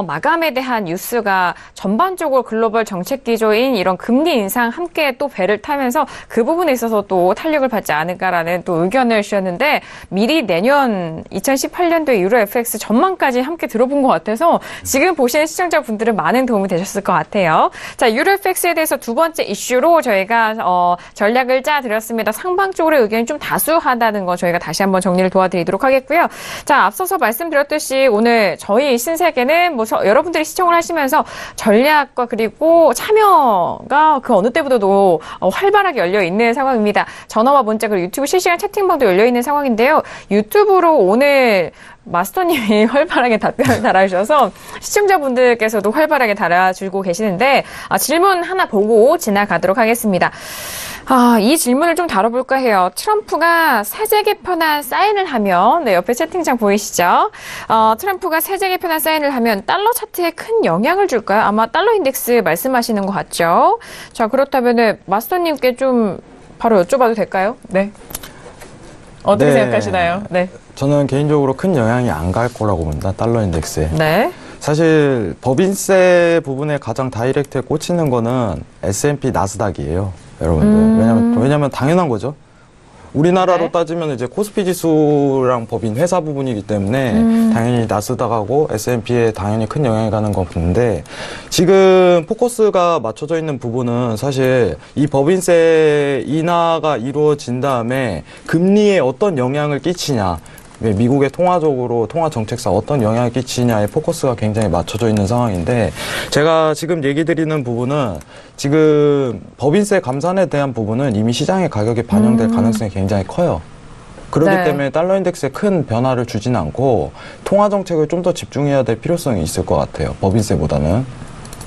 마감에 대한 뉴스가 전반적으로 글로벌 정책 기조인 이런 금리 인상 함께 또 배를 타면서 그 부분에 있어서 또 탄력을 받지 않을까라는 또 의견을 주셨는데 미리 내년 2018년도에 유로 FX 전망까지 함께 들어본 것 같아서 지금 보시는 시청자분들은 많은 도움이 되셨을 것 같아요. 자, 유로 FX에 대해서 두 번째 이슈로 저희가 전략을 짜드렸습니다. 상방 쪽으로 의견이 좀 다수하다는 거 저희가 다시 한번 정리를 도와드리도록 하겠고요. 자, 앞서서 말씀드렸듯이 오늘 저희 신세계는 뭐 여러분들이 시청을 하시면서 전략과 그리고 참여가 그 어느 때보다도 활발하게 열려 있는 상황입니다. 전화와 문자 그리고 유튜브 실시간 채팅방도 열려 있는 상황인데요. 유튜브로 오늘 마스터님이 활발하게 답변을 달아주셔서 시청자분들께서도 활발하게 달아주고 계시는데 질문 하나 보고 지나가도록 하겠습니다. 이 질문을 좀 다뤄볼까 해요. 트럼프가 세제 개편안 사인을 하면 옆에 채팅창 보이시죠? 트럼프가 세제 개편안 사인을 하면 달러 차트에 큰 영향을 줄까요? 아마 달러 인덱스 말씀하시는 것 같죠? 자, 그렇다면 마스터님께 좀 바로 여쭤봐도 될까요? 네. 어떻게 생각하시나요? 네. 저는 개인적으로 큰 영향이 안 갈 거라고 봅니다. 달러 인덱스에. 네. 사실 법인세 부분에 가장 다이렉트에 꽂히는 거는 S&P 나스닥이에요. 여러분들. 왜냐면 당연한 거죠. 우리나라로 따지면 이제 코스피 지수랑 법인 회사 부분이기 때문에 당연히 나스닥하고 S&P에 당연히 큰 영향이 가는 건 같은데 지금 포커스가 맞춰져 있는 부분은 사실 이 법인세 인하가 이루어진 다음에 금리에 어떤 영향을 끼치냐 미국의 통화적으로 통화 정책사 어떤 영향을 끼치냐에 포커스가 굉장히 맞춰져 있는 상황인데 제가 지금 얘기 드리는 부분은 지금 법인세 감산에 대한 부분은 이미 시장의 가격에 반영될 가능성이 굉장히 커요. 그렇기 때문에 달러 인덱스에 큰 변화를 주지는 않고 통화 정책을 좀 더 집중해야 될 필요성이 있을 것 같아요. 법인세보다는.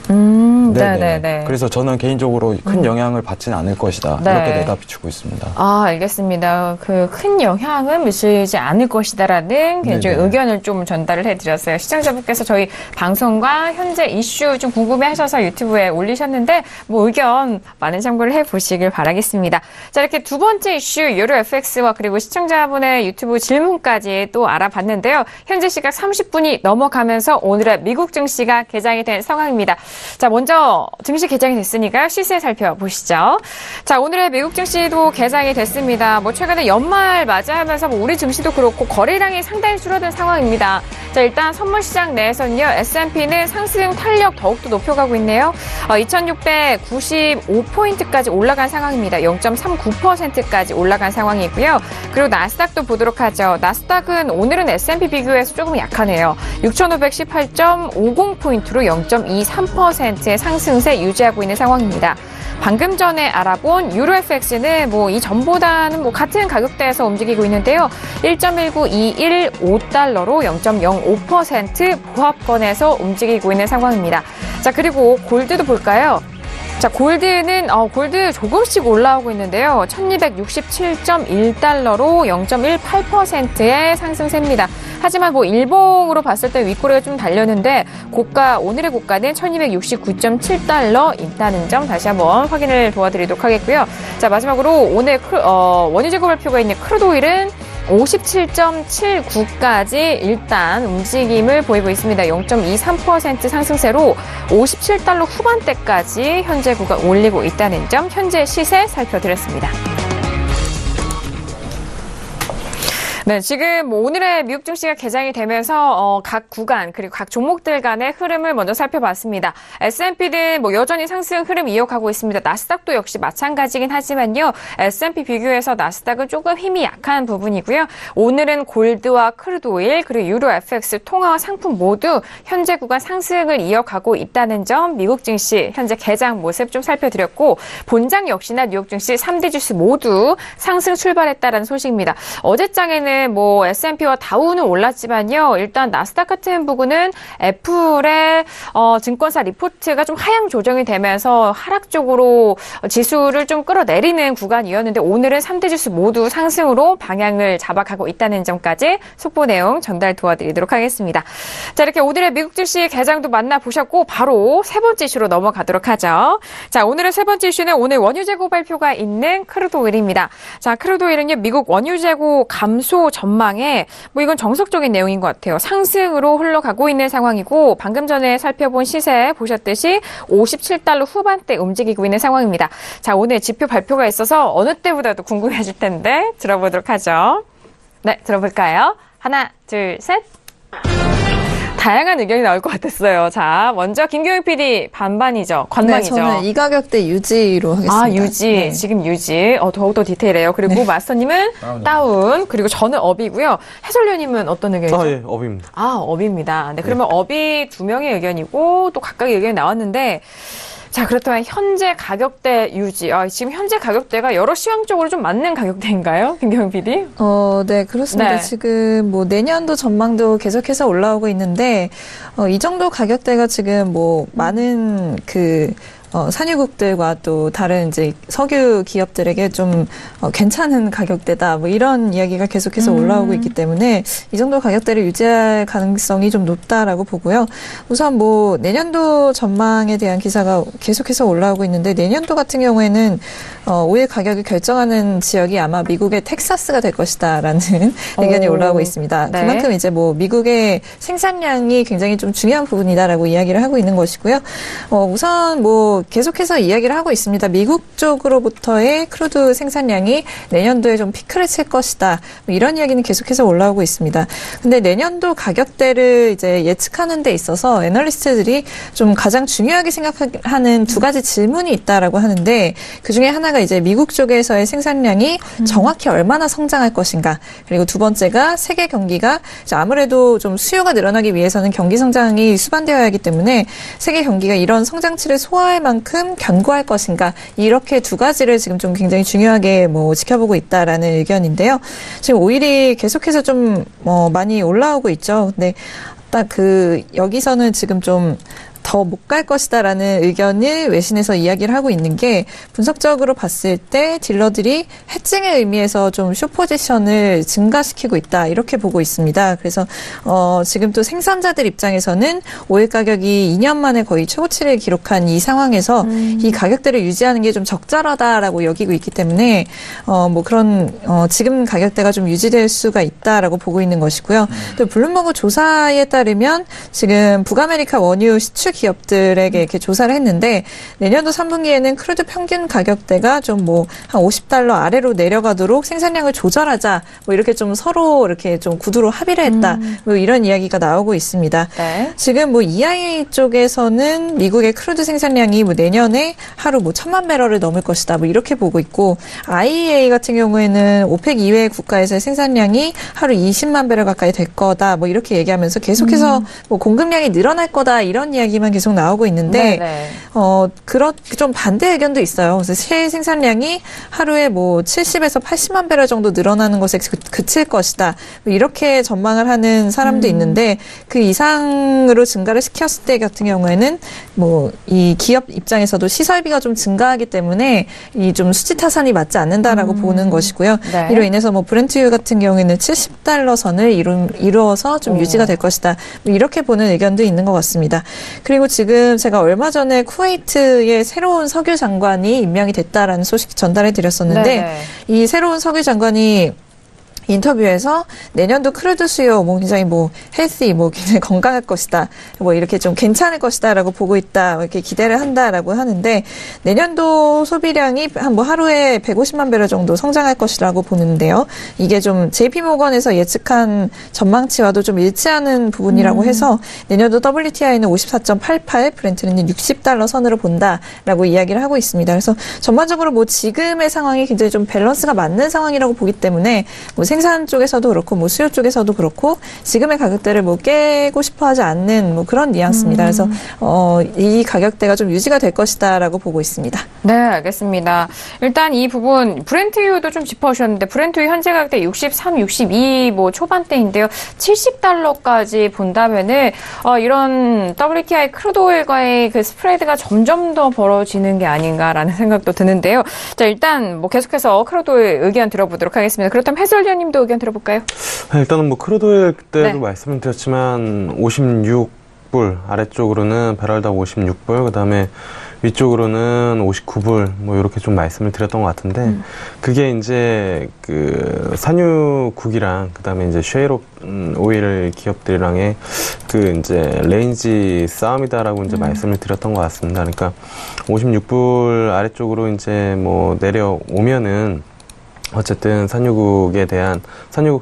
네네네. 그래서 저는 개인적으로 큰 영향을 받지는 않을 것이다. 네. 이렇게 내다 비추고 있습니다. 알겠습니다. 그 큰 영향은 미치지 않을 것이다라는 개인적인 의견을 좀 전달을 해드렸어요. 시청자분께서 저희 방송과 현재 이슈 좀 궁금해하셔서 유튜브에 올리셨는데 뭐 의견 많은 참고를 해보시길 바라겠습니다. 자, 이렇게 두 번째 이슈 유로 FX와 그리고 시청자분의 유튜브 질문까지 또 알아봤는데요. 현재 시각 30분이 넘어가면서 오늘의 미국 증시가 개장이 된 상황입니다. 자, 먼저 증시 개장이 됐으니까 시세 살펴보시죠. 자, 오늘의 미국 증시도 개장이 됐습니다. 뭐 최근에 연말 맞이하면서 뭐 우리 증시도 그렇고 거래량이 상당히 줄어든 상황입니다. 자, 일단 선물 시장 내에서는요. S&P는 상승 탄력 더욱더 높여가고 있네요. 2695포인트까지 올라간 상황입니다. 0.39%까지 올라간 상황이고요. 그리고 나스닥도 보도록 하죠. 나스닥은 오늘은 S&P 비교해서 조금 약하네요. 6518.50포인트로 0.23%의 상승세 유지하고 있는 상황입니다. 방금 전에 알아본 유로 FX는 뭐 이 전보다는 뭐 같은 가격대에서 움직이고 있는데요. 1.19215달러로 0.05% 보합권에서 움직이고 있는 상황입니다. 자, 그리고 골드도 볼까요? 자, 골드는 골드 조금씩 올라오고 있는데요. 1267.1달러로 0.18%의 상승세입니다. 하지만 뭐 일봉으로 봤을 때 윗꼬리가 좀 달렸는데 오늘의 고가는 1269.7달러 있다는 점 다시 한번 확인을 도와드리도록 하겠고요. 자, 마지막으로 오늘 원유 재고 발표가 있는 크루드 오일은 57.79까지 일단 움직임을 보이고 있습니다. 0.23% 상승세로 57달러 후반대까지 현재 구간 올리고 있다는 점, 현재 시세 살펴드렸습니다. 네, 지금 오늘의 미국 증시가 개장이 되면서 각 구간 그리고 각 종목들 간의 흐름을 먼저 살펴봤습니다. S&P는 여전히 상승 흐름 이어가고 있습니다. 나스닥도 역시 마찬가지긴 하지만요. S&P 비교해서 나스닥은 조금 힘이 약한 부분이고요. 오늘은 골드와 크루드 오일 그리고 유로 FX 통화와 상품 모두 현재 구간 상승을 이어가고 있다는 점, 미국 증시 현재 개장 모습 좀 살펴드렸고, 본장 역시나 뉴욕 증시 3대 지수 모두 상승 출발했다라는 소식입니다. 어제장에는 S&P와 다우는 올랐지만요. 일단 나스닥 같은 부분은 애플의 증권사 리포트가 좀 하향 조정이 되면서 하락 쪽으로 지수를 좀 끌어내리는 구간이었는데, 오늘은 3대 지수 모두 상승으로 방향을 잡아가고 있다는 점까지 속보 내용 전달 도와드리도록 하겠습니다. 자, 이렇게 오늘의 미국 증시 개장도 만나보셨고, 바로 세 번째 이슈로 넘어가도록 하죠. 자, 오늘의 세 번째 이슈는 오늘 원유 재고 발표가 있는 크루드 오일입니다. 자, 크루드 오일은요, 미국 원유 재고 감소 전망에 이건 정석적인 내용인 것 같아요. 상승으로 흘러가고 있는 상황이고, 방금 전에 살펴본 시세 보셨듯이 57달러 후반대 움직이고 있는 상황입니다. 자, 오늘 지표 발표가 있어서 어느 때보다도 궁금해질 텐데 들어보도록 하죠. 네, 들어볼까요? 하나, 둘, 셋. 다양한 의견이 나올 것 같았어요. 자, 먼저 김경희 PD 반반이죠. 관망이죠. 네, 저는 이 가격대 유지로 하겠습니다. 아, 유지. 네. 지금 유지. 더욱더 디테일해요. 그리고 네. 마스터님은 다운. 그리고 저는 업이고요. 해설위원님은 어떤 의견이죠? 예, 업입니다. 아, 업입니다. 네, 그러면 업이 두 명의 의견이고 또 각각의 의견이 나왔는데, 자, 그렇다면 현재 가격대 유지. 지금 현재 가격대가 여러 시황적으로 좀 맞는 가격대인가요? 김경희 PD? 네, 그렇습니다. 네. 지금 내년도 전망도 계속해서 올라오고 있는데, 이 정도 가격대가 지금 많은 산유국들과 또 다른 이제 석유 기업들에게 좀 괜찮은 가격대다, 이런 이야기가 계속해서 올라오고 있기 때문에 이 정도 가격대를 유지할 가능성이 좀 높다라고 보고요. 우선 내년도 전망에 대한 기사가 계속해서 올라오고 있는데, 내년도 같은 경우에는 오일 가격을 결정하는 지역이 아마 미국의 텍사스가 될 것이다라는 의견이 올라오고 있습니다. 네. 그만큼 이제 미국의 생산량이 굉장히 좀 중요한 부분이다라고 이야기를 하고 있는 것이고요. 우선 계속해서 이야기를 하고 있습니다. 미국 쪽으로부터의 크루드 생산량이 내년도에 좀 피크를 칠 것이다, 이런 이야기는 계속해서 올라오고 있습니다. 근데 내년도 가격대를 이제 예측하는 데 있어서 애널리스트들이 좀 가장 중요하게 생각하는 두 가지 질문이 있다라고 하는데, 그 중에 하나가 이제 미국 쪽에서의 생산량이 정확히 얼마나 성장할 것인가, 그리고 두 번째가 세계 경기가 아무래도 좀 수요가 늘어나기 위해서는 경기 성장이 수반되어야 하기 때문에 세계 경기가 이런 성장치를 소화할 만큼 견고할 것인가, 이렇게 두 가지를 지금 좀 굉장히 중요하게 지켜보고 있다라는 의견인데요. 지금 오일이 계속해서 좀 많이 올라오고 있죠. 근데 딱 여기서는 지금 좀 더 못 갈 것이다라는 의견을 외신에서 이야기를 하고 있는 게, 분석적으로 봤을 때 딜러들이 해칭의 의미에서 좀 숏포지션을 증가시키고 있다, 이렇게 보고 있습니다. 그래서 지금 또 생산자들 입장에서는 오일 가격이 2년 만에 거의 최고치를 기록한 이 상황에서 이 가격대를 유지하는 게 좀 적절하다라고 여기고 있기 때문에 그런 지금 가격대가 좀 유지될 수가 있다라고 보고 있는 것이고요. 또 블룸버그 조사에 따르면 지금 북아메리카 원유 시추 기업들에게 이렇게 조사를 했는데, 내년도 3분기에는 크루드 평균 가격대가 좀 한 50달러 아래로 내려가도록 생산량을 조절하자, 이렇게 좀 서로 이렇게 좀 구두로 합의를 했다, 이런 이야기가 나오고 있습니다. 네. 지금 EIA 쪽에서는 미국의 크루드 생산량이 내년에 하루 1,000만 배럴을 넘을 것이다, 이렇게 보고 있고, IEA 같은 경우에는 오펙 이외의 국가에서의 생산량이 하루 20만 배럴 가까이 될 거다, 이렇게 얘기하면서 계속해서 공급량이 늘어날 거다, 이런 이야기만 계속 나오고 있는데, 네네. 좀 반대 의견도 있어요. 그래서 새 생산량이 하루에 70에서 80만 배럴 정도 늘어나는 것에 그칠 것이다, 이렇게 전망을 하는 사람도 있는데, 그 이상으로 증가를 시켰을 때 같은 경우에는 이 기업 입장에서도 시설비가 좀 증가하기 때문에 이 좀 수지 타산이 맞지 않는다라고 보는 것이고요. 네. 이로 인해서 브렌트유 같은 경우에는 70달러 선을 이루어서 좀 유지가 될 것이다, 이렇게 보는 의견도 있는 것 같습니다. 그리고 지금 제가 얼마 전에 쿠웨이트의 새로운 석유 장관이 임명이 됐다라는 소식 전달해 드렸었는데, 네네. 이 새로운 석유 장관이 인터뷰에서 내년도 크루드 수요 굉장히 헬시 굉장히 건강할 것이다. 이렇게 좀 괜찮을 것이다라고 보고 있다. 이렇게 기대를 한다라고 하는데 내년도 소비량이 하루에 150만 배럴 정도 성장할 것이라고 보는데요. 이게 좀 JP모건에서 예측한 전망치와도 좀 일치하는 부분이라고 해서 내년도 WTI는 54.88, 브렌트는 $60 선으로 본다라고 이야기를 하고 있습니다. 그래서 전반적으로 지금의 상황이 굉장히 좀 밸런스가 맞는 상황이라고 보기 때문에 생산 쪽에서도 그렇고 수요 쪽에서도 그렇고 지금의 가격대를 깨고 싶어하지 않는 그런 뉘앙스입니다. 그래서 이 가격대가 좀 유지가 될 것이다라고 보고 있습니다. 네, 알겠습니다. 일단 이 부분 브렌트유도 좀 짚어주셨는데 브렌트유 현재 가격대 63, 62 초반대인데요. $70까지 본다면은 이런 WTI 크루드오일과의 그 스프레드가 점점 더 벌어지는 게 아닌가라는 생각도 드는데요. 자, 일단 계속해서 크루드오일 의견 들어보도록 하겠습니다. 그렇다면 해설위원님도 의견 들어볼까요? 일단은 크루드오일 때도 네. 말씀을 드렸지만 56불 아래쪽으로는 배럴당 56불 그다음에 위쪽으로는 59불 이렇게 좀 말씀을 드렸던 것 같은데 그게 이제 그 산유국이랑 그다음에 이제 셰일 오일 기업들이랑의 그 이제 레인지 싸움이다라고 이제 말씀을 드렸던 것 같습니다. 그러니까 56불 아래쪽으로 이제 내려오면은 어쨌든 산유국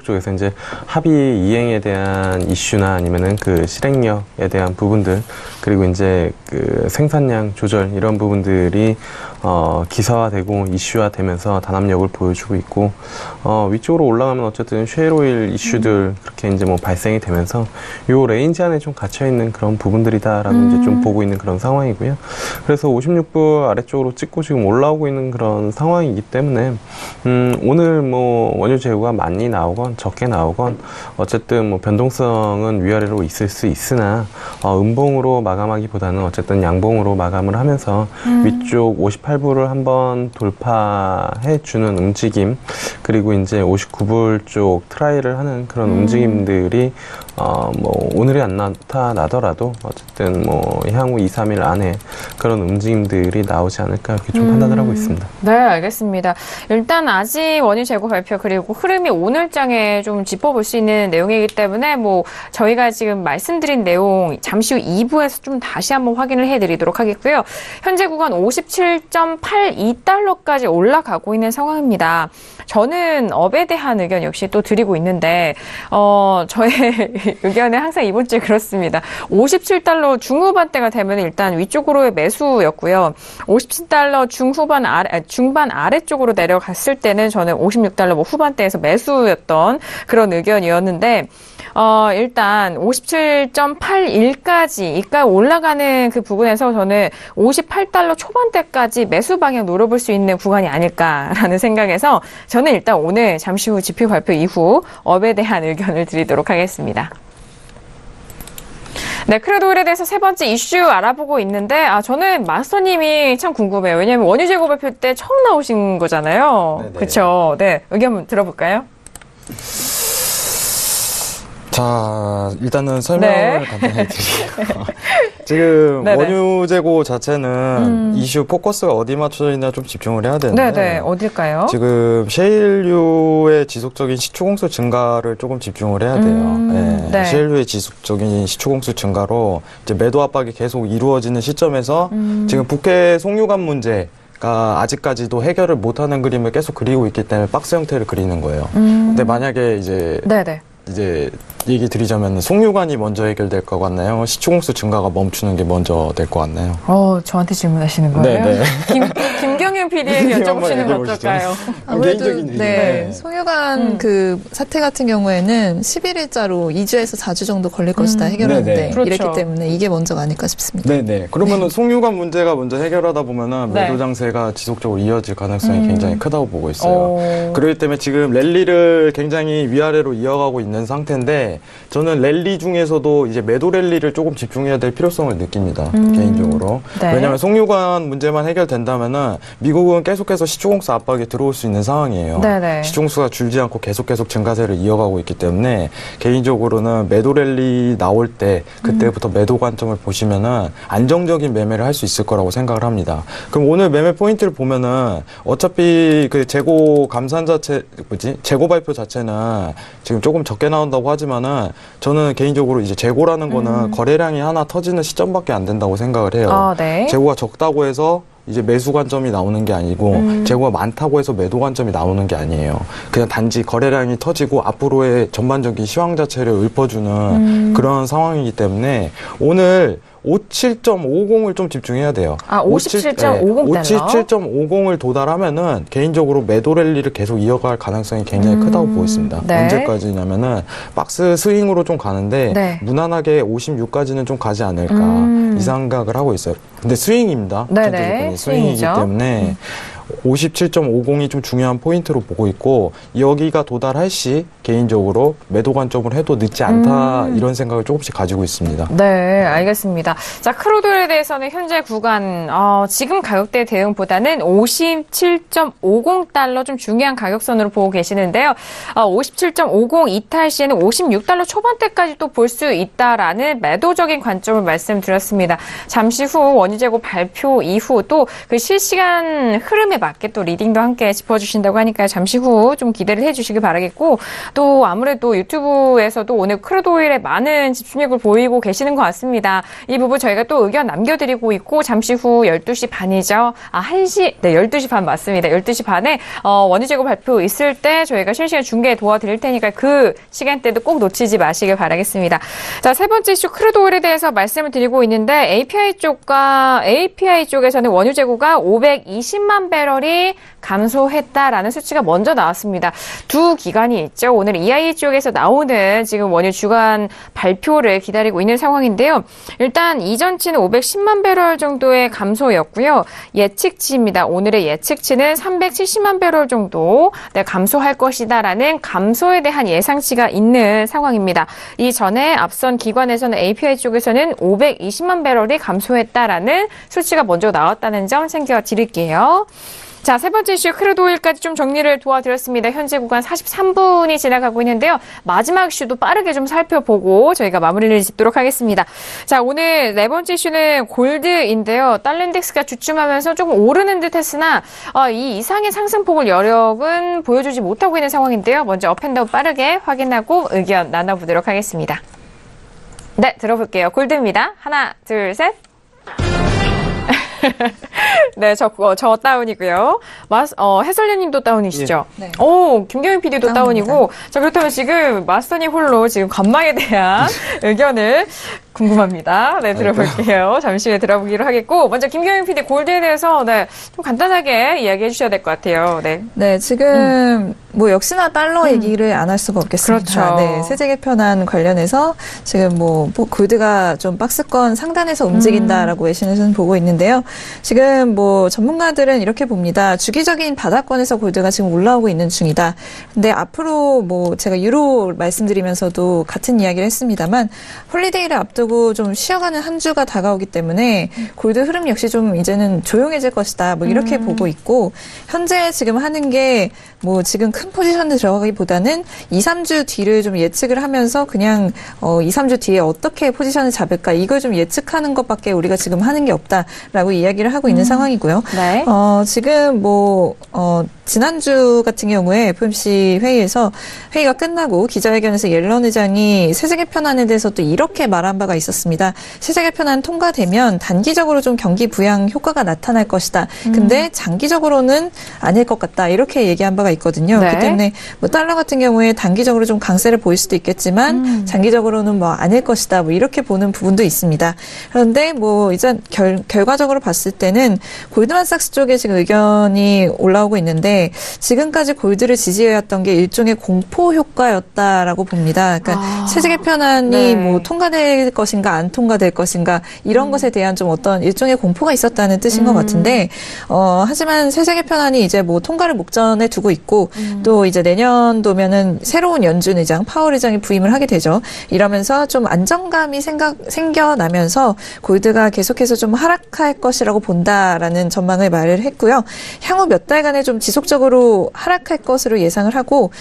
쪽에서 이제 합의 이행에 대한 이슈나 아니면은 그 실행력에 대한 부분들 그리고 이제 그 생산량 조절 이런 부분들이 기사화되고 이슈화되면서 단합력을 보여주고 있고 위쪽으로 올라가면 어쨌든 셰일오일 이슈들 그렇게 이제 발생이 되면서 요 레인지 안에 좀 갇혀 있는 그런 부분들이다라고 이제 좀 보고 있는 그런 상황이고요. 그래서 56불 아래쪽으로 찍고 지금 올라오고 있는 그런 상황이기 때문에 오늘 원유 재고가 많이 나오건 적게 나오건 어쨌든 변동성은 위아래로 있을 수 있으나 음봉으로 마감하기보다는 어쨌든 양봉으로 마감을 하면서 위쪽 58불을 한번 돌파해주는 움직임 그리고 이제 59불 쪽 트라이를 하는 그런 움직임들이 오늘이 안 나타나더라도 어쨌든 향후 2, 3일 안에 그런 움직임들이 나오지 않을까 이렇게 좀 판단을 하고 있습니다. 네, 알겠습니다. 일단 아직 원유 재고 발표 그리고 흐름이 오늘장에 좀 짚어볼 수 있는 내용이기 때문에 저희가 지금 말씀드린 내용 잠시 후 2부에서 좀 다시 한번 확인을 해드리도록 하겠고요. 현재 구간 57.82달러까지 올라가고 있는 상황입니다. 저는 업에 대한 의견 역시 또 드리고 있는데 저의 의견은 항상 이번 주에 그렇습니다. 57달러 중후반대가 되면 일단 위쪽으로의 매수였고요. 57달러 중반 아래쪽으로 내려갔을 때는 저는 56달러 후반대에서 매수였던 그런 의견이었는데 일단 57.81까지 이까 올라가는 그 부분에서 저는 58달러 초반대까지 매수 방향 노려볼 수 있는 구간이 아닐까라는 생각에서 저는 일단 오늘 잠시 후 지표 발표 이후 업에 대한 의견을 드리도록 하겠습니다. 네, 크루드 오일에 대해서 세 번째 이슈 알아보고 있는데 저는 마스터님이 참 궁금해요. 왜냐하면 원유 재고 발표 때 처음 나오신 거잖아요. 그렇죠? 네, 의견 한번 들어볼까요? 자, 일단은 설명을 간단히 드릴게요. 지금 네네. 원유 재고 자체는 이슈 포커스가 어디 맞춰져 있나 좀 집중을 해야 되는데 네네, 어딜까요? 지금 셰일유의 지속적인 시초공수 증가를 조금 집중을 해야 돼요. 네. 셰일유의 지속적인 시초공수 증가로 이제 매도 압박이 계속 이루어지는 시점에서 지금 북해 송유관 문제가 아직까지도 해결을 못하는 그림을 계속 그리고 있기 때문에 박스 형태를 그리는 거예요. 근데 만약에 이제 얘기 드리자면 송유관이 먼저 해결될 것 같나요? 시초공수 증가가 멈추는 게 먼저 될 것 같나요? 저한테 질문하시는 거예요? 네네. 김경윤 PD에게 여쭤보시는 건 어떨까요? 아무래도 개인적인 송유관 그 사태 같은 경우에는 11일자로 2주에서 4주 정도 걸릴 것이다 해결하는데 네네. 그렇죠. 이랬기 때문에 이게 먼저가 아닐까 싶습니다. 네네. 그러면은 송유관 문제가 먼저 해결하다 보면은 매도 장세가 지속적으로 이어질 가능성이 굉장히 크다고 보고 있어요. 그렇기 때문에 지금 랠리를 굉장히 위아래로 이어가고 있는 상태인데 있는데 저는 랠리 중에서도 이제 매도 랠리를 조금 집중해야 될 필요성을 느낍니다. 개인적으로. 네. 왜냐하면 송유관 문제만 해결된다면은 미국은 계속해서 시총공수 압박이 들어올 수 있는 상황이에요. 네네. 시총수가 줄지 않고 계속 증가세를 이어가고 있기 때문에 개인적으로는 매도 랠리 나올 때 그때부터 매도 관점을 보시면은 안정적인 매매를 할 수 있을 거라고 생각을 합니다. 그럼 오늘 매매 포인트를 보면은 어차피 그 재고 감산 자체 재고 발표 자체는 지금 조금 적게 나온다고 하지만은 저는 개인적으로 이제 재고라는 거는 거래량이 하나 터지는 시점밖에 안 된다고 생각을 해요. 네. 재고가 적다고 해서 이제 매수 관점이 나오는 게 아니고 재고가 많다고 해서 매도 관점이 나오는 게 아니에요. 그냥 단지 거래량이 터지고 앞으로의 전반적인 시황 자체를 읊어주는 그런 상황이기 때문에 오늘 57.50을 좀 집중해야 돼요. 57.50달러? 57.50을 도달하면은 개인적으로 매도 랠리를 계속 이어갈 가능성이 굉장히 크다고 보고 있습니다. 네. 언제까지냐면은 박스 스윙으로 좀 가는데 네. 무난하게 56까지는 좀 가지 않을까 이 생각을 하고 있어요. 근데 스윙입니다. 네네. 스윙이기 스윙이죠. 때문에 57.50이 좀 중요한 포인트로 보고 있고 여기가 도달할 시 개인적으로 매도 관점을 해도 늦지 않다 이런 생각을 조금씩 가지고 있습니다. 네, 알겠습니다. 자, 크루드에 대해서는 현재 구간 지금 가격대 대응보다는 57.50달러 좀 중요한 가격선으로 보고 계시는데요. 57.50 이탈 시에는 56달러 초반대까지 또 볼 수 있다라는 매도적인 관점을 말씀드렸습니다. 잠시 후 원유재고 발표 이후 또 그 실시간 흐름에 맞게 또 리딩도 함께 짚어주신다고 하니까 잠시 후 좀 기대를 해주시기 바라겠고 또 아무래도 유튜브에서도 오늘 크루드 오일에 많은 집중력을 보이고 계시는 것 같습니다. 이 부분 저희가 또 의견 남겨드리고 있고 잠시 후 12시 반이죠. 1시, 네, 12시 반 맞습니다. 12시 반에 원유 재고 발표 있을 때 저희가 실시간 중계 도와드릴 테니까 그 시간대도 꼭 놓치지 마시길 바라겠습니다. 자, 세 번째 이슈 크루드 오일에 대해서 말씀을 드리고 있는데 API 쪽에서는 원유 재고가 520만 배럴이 감소했다라는 수치가 먼저 나왔습니다. 두 기관이 있죠. 오늘 EIA 쪽에서 나오는 지금 원유 주간 발표를 기다리고 있는 상황인데요. 일단 이전치는 510만 배럴 정도의 감소였고요. 예측치입니다. 오늘의 예측치는 370만 배럴 정도 감소할 것이다라는 감소에 대한 예상치가 있는 상황입니다. 이전에 앞선 기관에서는 API 쪽에서는 520만 배럴이 감소했다라는 수치가 먼저 나왔다는 점 챙겨드릴게요. 자, 세 번째 이슈 크루드 오일까지 좀 정리를 도와드렸습니다. 현재 구간 43분이 지나가고 있는데요. 마지막 이슈도 빠르게 좀 살펴보고 저희가 마무리를 짓도록 하겠습니다. 자, 오늘 네 번째 이슈는 골드인데요. 달러 인덱스가 주춤하면서 조금 오르는 듯 했으나 이 이상의 상승폭을 여력은 보여주지 못하고 있는 상황인데요. 먼저 업앤다운 빠르게 확인하고 의견 나눠보도록 하겠습니다. 네, 들어볼게요. 골드입니다. 하나, 둘, 셋. 네, 저 다운이고요. 해설위원님도 다운이시죠? 네. 오, 김경윤 PD도 다운입니다. 다운이고. 자, 그렇다면 지금 마스터님 홀로 지금 관망에 대한 의견을 궁금합니다. 네, 들어볼게요. 잠시 후에 들어보기로 하겠고. 먼저 김경윤 PD 골드에 대해서 좀 간단하게 이야기해 주셔야 될 것 같아요. 네. 네, 지금 뭐 역시나 달러 얘기를 안 할 수가 없겠습니다. 그렇죠. 네, 세제 개편안 관련해서 지금 뭐 골드가 좀 박스권 상단에서 움직인다라고 외신에서는 보고 있는데요. 지금 뭐 전문가들은 이렇게 봅니다. 주기적인 바닥권에서 골드가 지금 올라오고 있는 중이다. 근데 앞으로 뭐 제가 유로 말씀드리면서도 같은 이야기를 했습니다만 홀리데이를 앞두고 좀 쉬어가는 한 주가 다가오기 때문에 골드 흐름 역시 좀 이제는 조용해질 것이다. 뭐 이렇게 보고 있고 현재 지금 하는 게 뭐 지금 큰 포지션에 들어가기보다는 2, 3주 뒤를 좀 예측을 하면서 그냥 2, 3주 뒤에 어떻게 포지션을 잡을까 이걸 좀 예측하는 것밖에 우리가 지금 하는 게 없다라고 이야기를 하고 있는 상황이고요. 네. 지금 지난주 같은 경우에 FOMC 회의에서 회의가 끝나고 기자회견에서 옐런 의장이 세제 개편안에 대해서 또 이렇게 말한 바가 있었습니다. 세제 개편안 통과되면 단기적으로 좀 경기 부양 효과가 나타날 것이다. 근데 장기적으로는 아닐 것 같다. 이렇게 얘기한 바가 있거든요. 네. 그렇기 때문에 뭐 달러 같은 경우에 단기적으로 좀 강세를 보일 수도 있겠지만 장기적으로는 뭐 아닐 것이다. 뭐 이렇게 보는 부분도 있습니다. 그런데 뭐 이제 결과적으로 봤을 때는 골드만삭스 쪽에 지금 의견이 올라오고 있는데 있는데 지금까지 골드를 지지해왔던 게 일종의 공포 효과였다라고 봅니다. 그러니까 세제 개편안이 네. 뭐 통과될 것인가 안 통과될 것인가 이런 것에 대한 좀 어떤 일종의 공포가 있었다는 뜻인 것 같은데 하지만 세제 개편안이 이제 뭐 통과를 목전에 두고 있고 또 이제 내년도면은 새로운 연준 의장 파월 의장이 부임을 하게 되죠. 이러면서 좀 안정감이 생겨나면서 골드가 계속해서 좀 하락할 것이라고 본다라는 전망을 말을 했고요. 향후 몇 달간에 좀 지속적으로 하락할 것으로 예상을 하고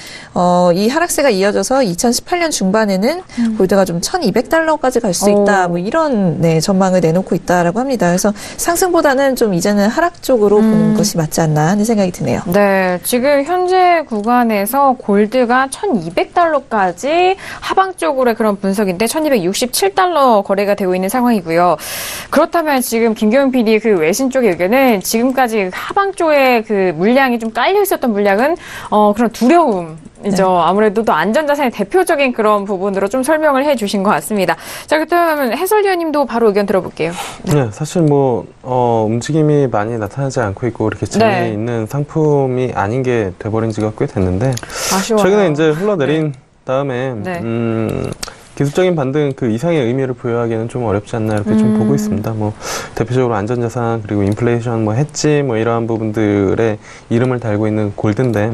이 하락세가 이어져서 2018년 중반에는 골드가 좀 1,200달러까지 갈 수 있다. 뭐 이런 네, 전망을 내놓고 있다라고 합니다. 그래서 상승보다는 좀 이제는 하락 쪽으로 보는 것이 맞지 않나 하는 생각이 드네요. 네, 지금 현재 구간에서 골드가 1,200달러까지 하방 쪽으로의 그런 분석인데 1,267달러 거래가 되고 있는 상황이고요. 그렇다면 지금 김경영 PD 그 외신 쪽의 의견은 지금까지 하방 쪽에 그 물량이 좀 깔려 있었던 물량은 그런 두려움이죠. 네. 아무래도 또 안전자산의 대표적인 그런 부분으로 좀 설명을 해주신 것 같습니다. 자, 그렇다면 해설위원님도 바로 의견 들어볼게요. 네, 사실 뭐 움직임이 많이 나타나지 않고 있고 이렇게 재미있는 상품이 아닌 게 돼버린 지가 꽤 됐는데 아쉬워요. 최근에 이제 흘러내린 다음에 기술적인 반등 그 이상의 의미를 부여하기에는 좀 어렵지 않나 이렇게 좀 보고 있습니다. 뭐 대표적으로 안전자산 그리고 인플레이션 뭐 해지 뭐 이러한 부분들의 이름을 달고 있는 골드인데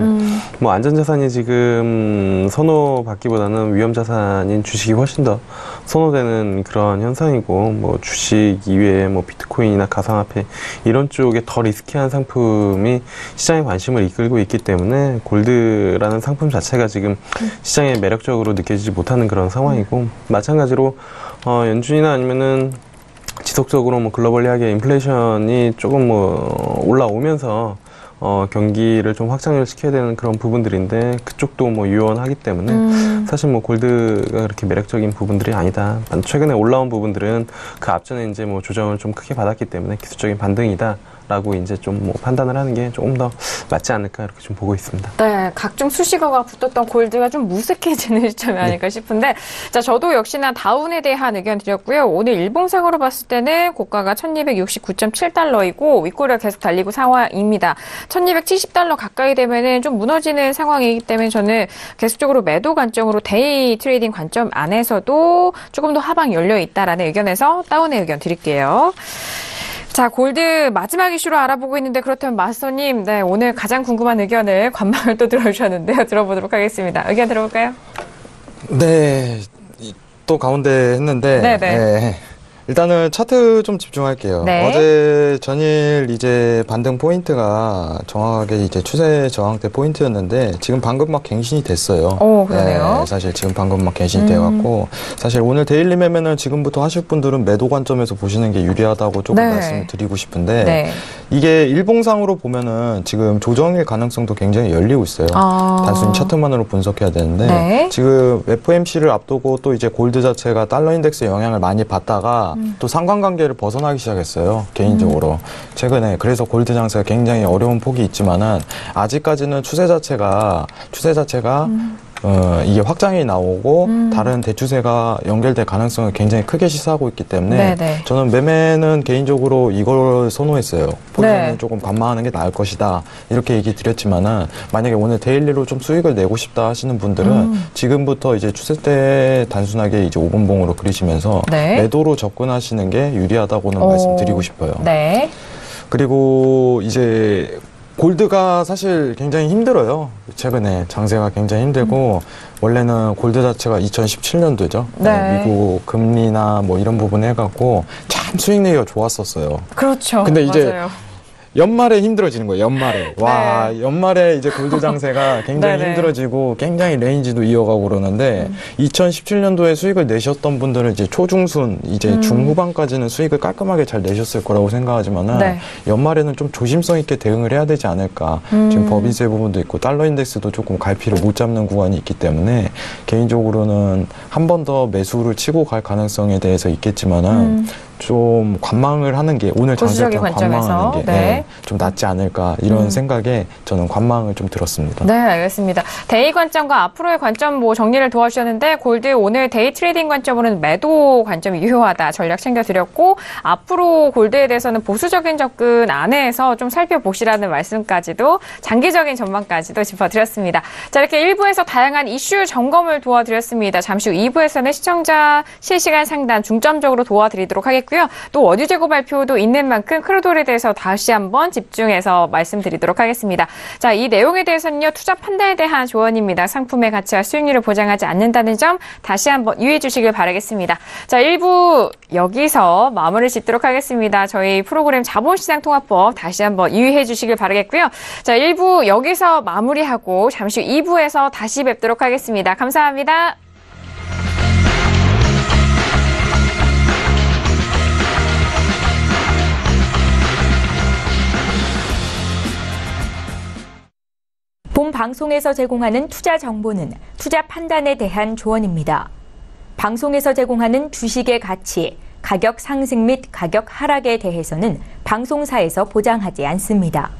뭐 안전자산이 지금 선호받기보다는 위험자산인 주식이 훨씬 더 선호되는 그런 현상이고 뭐 주식 이외에 뭐 비트코인이나 가상화폐 이런 쪽에 더 리스키한 상품이 시장의 관심을 이끌고 있기 때문에 골드라는 상품 자체가 지금 시장에 매력적으로 느껴지지 못하는 그런 상황이고 마찬가지로 연준이나 아니면은 지속적으로 뭐 글로벌리하게 인플레이션이 조금 뭐 올라오면서 경기를 좀 확장을 시켜야 되는 그런 부분들인데 그쪽도 뭐 유연하기 때문에 사실 뭐 골드가 그렇게 매력적인 부분들이 아니다. 최근에 올라온 부분들은 그 앞전에 이제 뭐 조정을 좀 크게 받았기 때문에 기술적인 반등이다. 라고 이제 좀 뭐 판단을 하는 게 조금 더 맞지 않을까 이렇게 좀 보고 있습니다. 네, 각종 수식어가 붙었던 골드가 좀 무색해지는 시점이 아닐까 싶은데, 자, 저도 역시나 다운에 대한 의견 드렸고요. 오늘 일봉상으로 봤을 때는 고가가 1,269.7달러이고 윗꼬리가 계속 달리고 상황입니다. 1,270달러 가까이 되면은 좀 무너지는 상황이기 때문에 저는 계속적으로 매도 관점으로 데이 트레이딩 관점 안에서도 조금 더 하방이 열려 있다라는 의견에서 다운의 의견 드릴게요. 자, 골드 마지막 이슈로 알아보고 있는데 그렇다면 마스터님, 네, 오늘 가장 궁금한 의견을 관망을 또 들어주셨는데요. 들어보도록 하겠습니다. 의견 들어볼까요? 네, 또 가운데 했는데 네네. 네. 일단은 차트 좀 집중할게요. 네. 어제 전일 이제 반등 포인트가 정확하게 이제 추세 저항대 포인트였는데 지금 방금 막 갱신이 됐어요. 오, 그러네요. 네, 사실 지금 방금 막 갱신이 돼갖고 사실 오늘 데일리 매매는 지금부터 하실 분들은 매도 관점에서 보시는 게 유리하다고 조금 네. 말씀을 드리고 싶은데 네. 이게 일봉상으로 보면은 지금 조정일 가능성도 굉장히 열리고 있어요. 단순히 차트만으로 분석해야 되는데 네. 지금 FOMC를 앞두고 또 이제 골드 자체가 달러 인덱스 영향을 많이 받다가 또 상관관계를 벗어나기 시작했어요. 개인적으로 최근에. 그래서 골드 장세가 굉장히 어려운 폭이 있지만은 아직까지는 추세 자체가 이게 확장이 나오고 다른 대추세가 연결될 가능성을 굉장히 크게 시사하고 있기 때문에 네네. 저는 매매는 개인적으로 이걸 선호했어요. 포지션을 네. 조금 감마하는 게 나을 것이다. 이렇게 얘기 드렸지만은 만약에 오늘 데일리로 좀 수익을 내고 싶다 하시는 분들은 지금부터 이제 추세 때 단순하게 이제 5분봉으로 그리시면서 네. 매도로 접근하시는 게 유리하다고는 말씀드리고 싶어요. 네. 그리고 이제 골드가 사실 굉장히 힘들어요. 최근에 장세가 굉장히 힘들고 원래는 골드 자체가 2017년도죠. 네. 미국 금리나 뭐 이런 부분 해갖고 참 수익 내기가 좋았었어요. 그렇죠. 근데 이제 맞아요. 연말에 힘들어지는 거예요. 연말에. 와, 연말에 이제 골드 장세가 굉장히 네네. 힘들어지고 굉장히 레인지도 이어가고 그러는데 2017년도에 수익을 내셨던 분들은 이제 초중순, 이제 중후반까지는 수익을 깔끔하게 잘 내셨을 거라고 생각하지만은 네. 연말에는 좀 조심성 있게 대응을 해야 되지 않을까. 지금 법인세 부분도 있고 달러 인덱스도 조금 갈피를 못 잡는 구간이 있기 때문에 개인적으로는 한 번 더 매수를 치고 갈 가능성에 대해서 있겠지만은 좀 관망을 하는 게 오늘 장세를 보수적인 관점에서 관망하는 게 네. 좀 낫지 않을까 이런 생각에 저는 관망을 좀 들었습니다. 네, 알겠습니다. 데이 관점과 앞으로의 관점 뭐 정리를 도와주셨는데 골드 오늘 데이 트레이딩 관점으로는 매도 관점이 유효하다 전략 챙겨드렸고 앞으로 골드에 대해서는 보수적인 접근 안에서 좀 살펴보시라는 말씀까지도 장기적인 전망까지도 짚어드렸습니다. 자, 이렇게 1부에서 다양한 이슈 점검을 도와드렸습니다. 잠시 후 2부에서는 시청자 실시간 상담 중점적으로 도와드리도록 하겠고요. 또 원유 재고 발표도 있는 만큼 크루돌에 대해서 다시 한번 집중해서 말씀드리도록 하겠습니다. 자, 이 내용에 대해서는요. 투자 판단에 대한 조언입니다. 상품의 가치와 수익률을 보장하지 않는다는 점 다시 한번 유의해 주시길 바라겠습니다. 자, 1부 여기서 마무리 짓도록 하겠습니다. 저희 프로그램 자본시장 통합법 다시 한번 유의해 주시길 바라겠고요. 자, 1부 여기서 마무리하고 잠시 후 2부에서 다시 뵙도록 하겠습니다. 감사합니다. 본 방송에서 제공하는 투자 정보는 투자 판단에 대한 조언입니다. 방송에서 제공하는 주식의 가치, 가격 상승 및 가격 하락에 대해서는 방송사에서 보장하지 않습니다.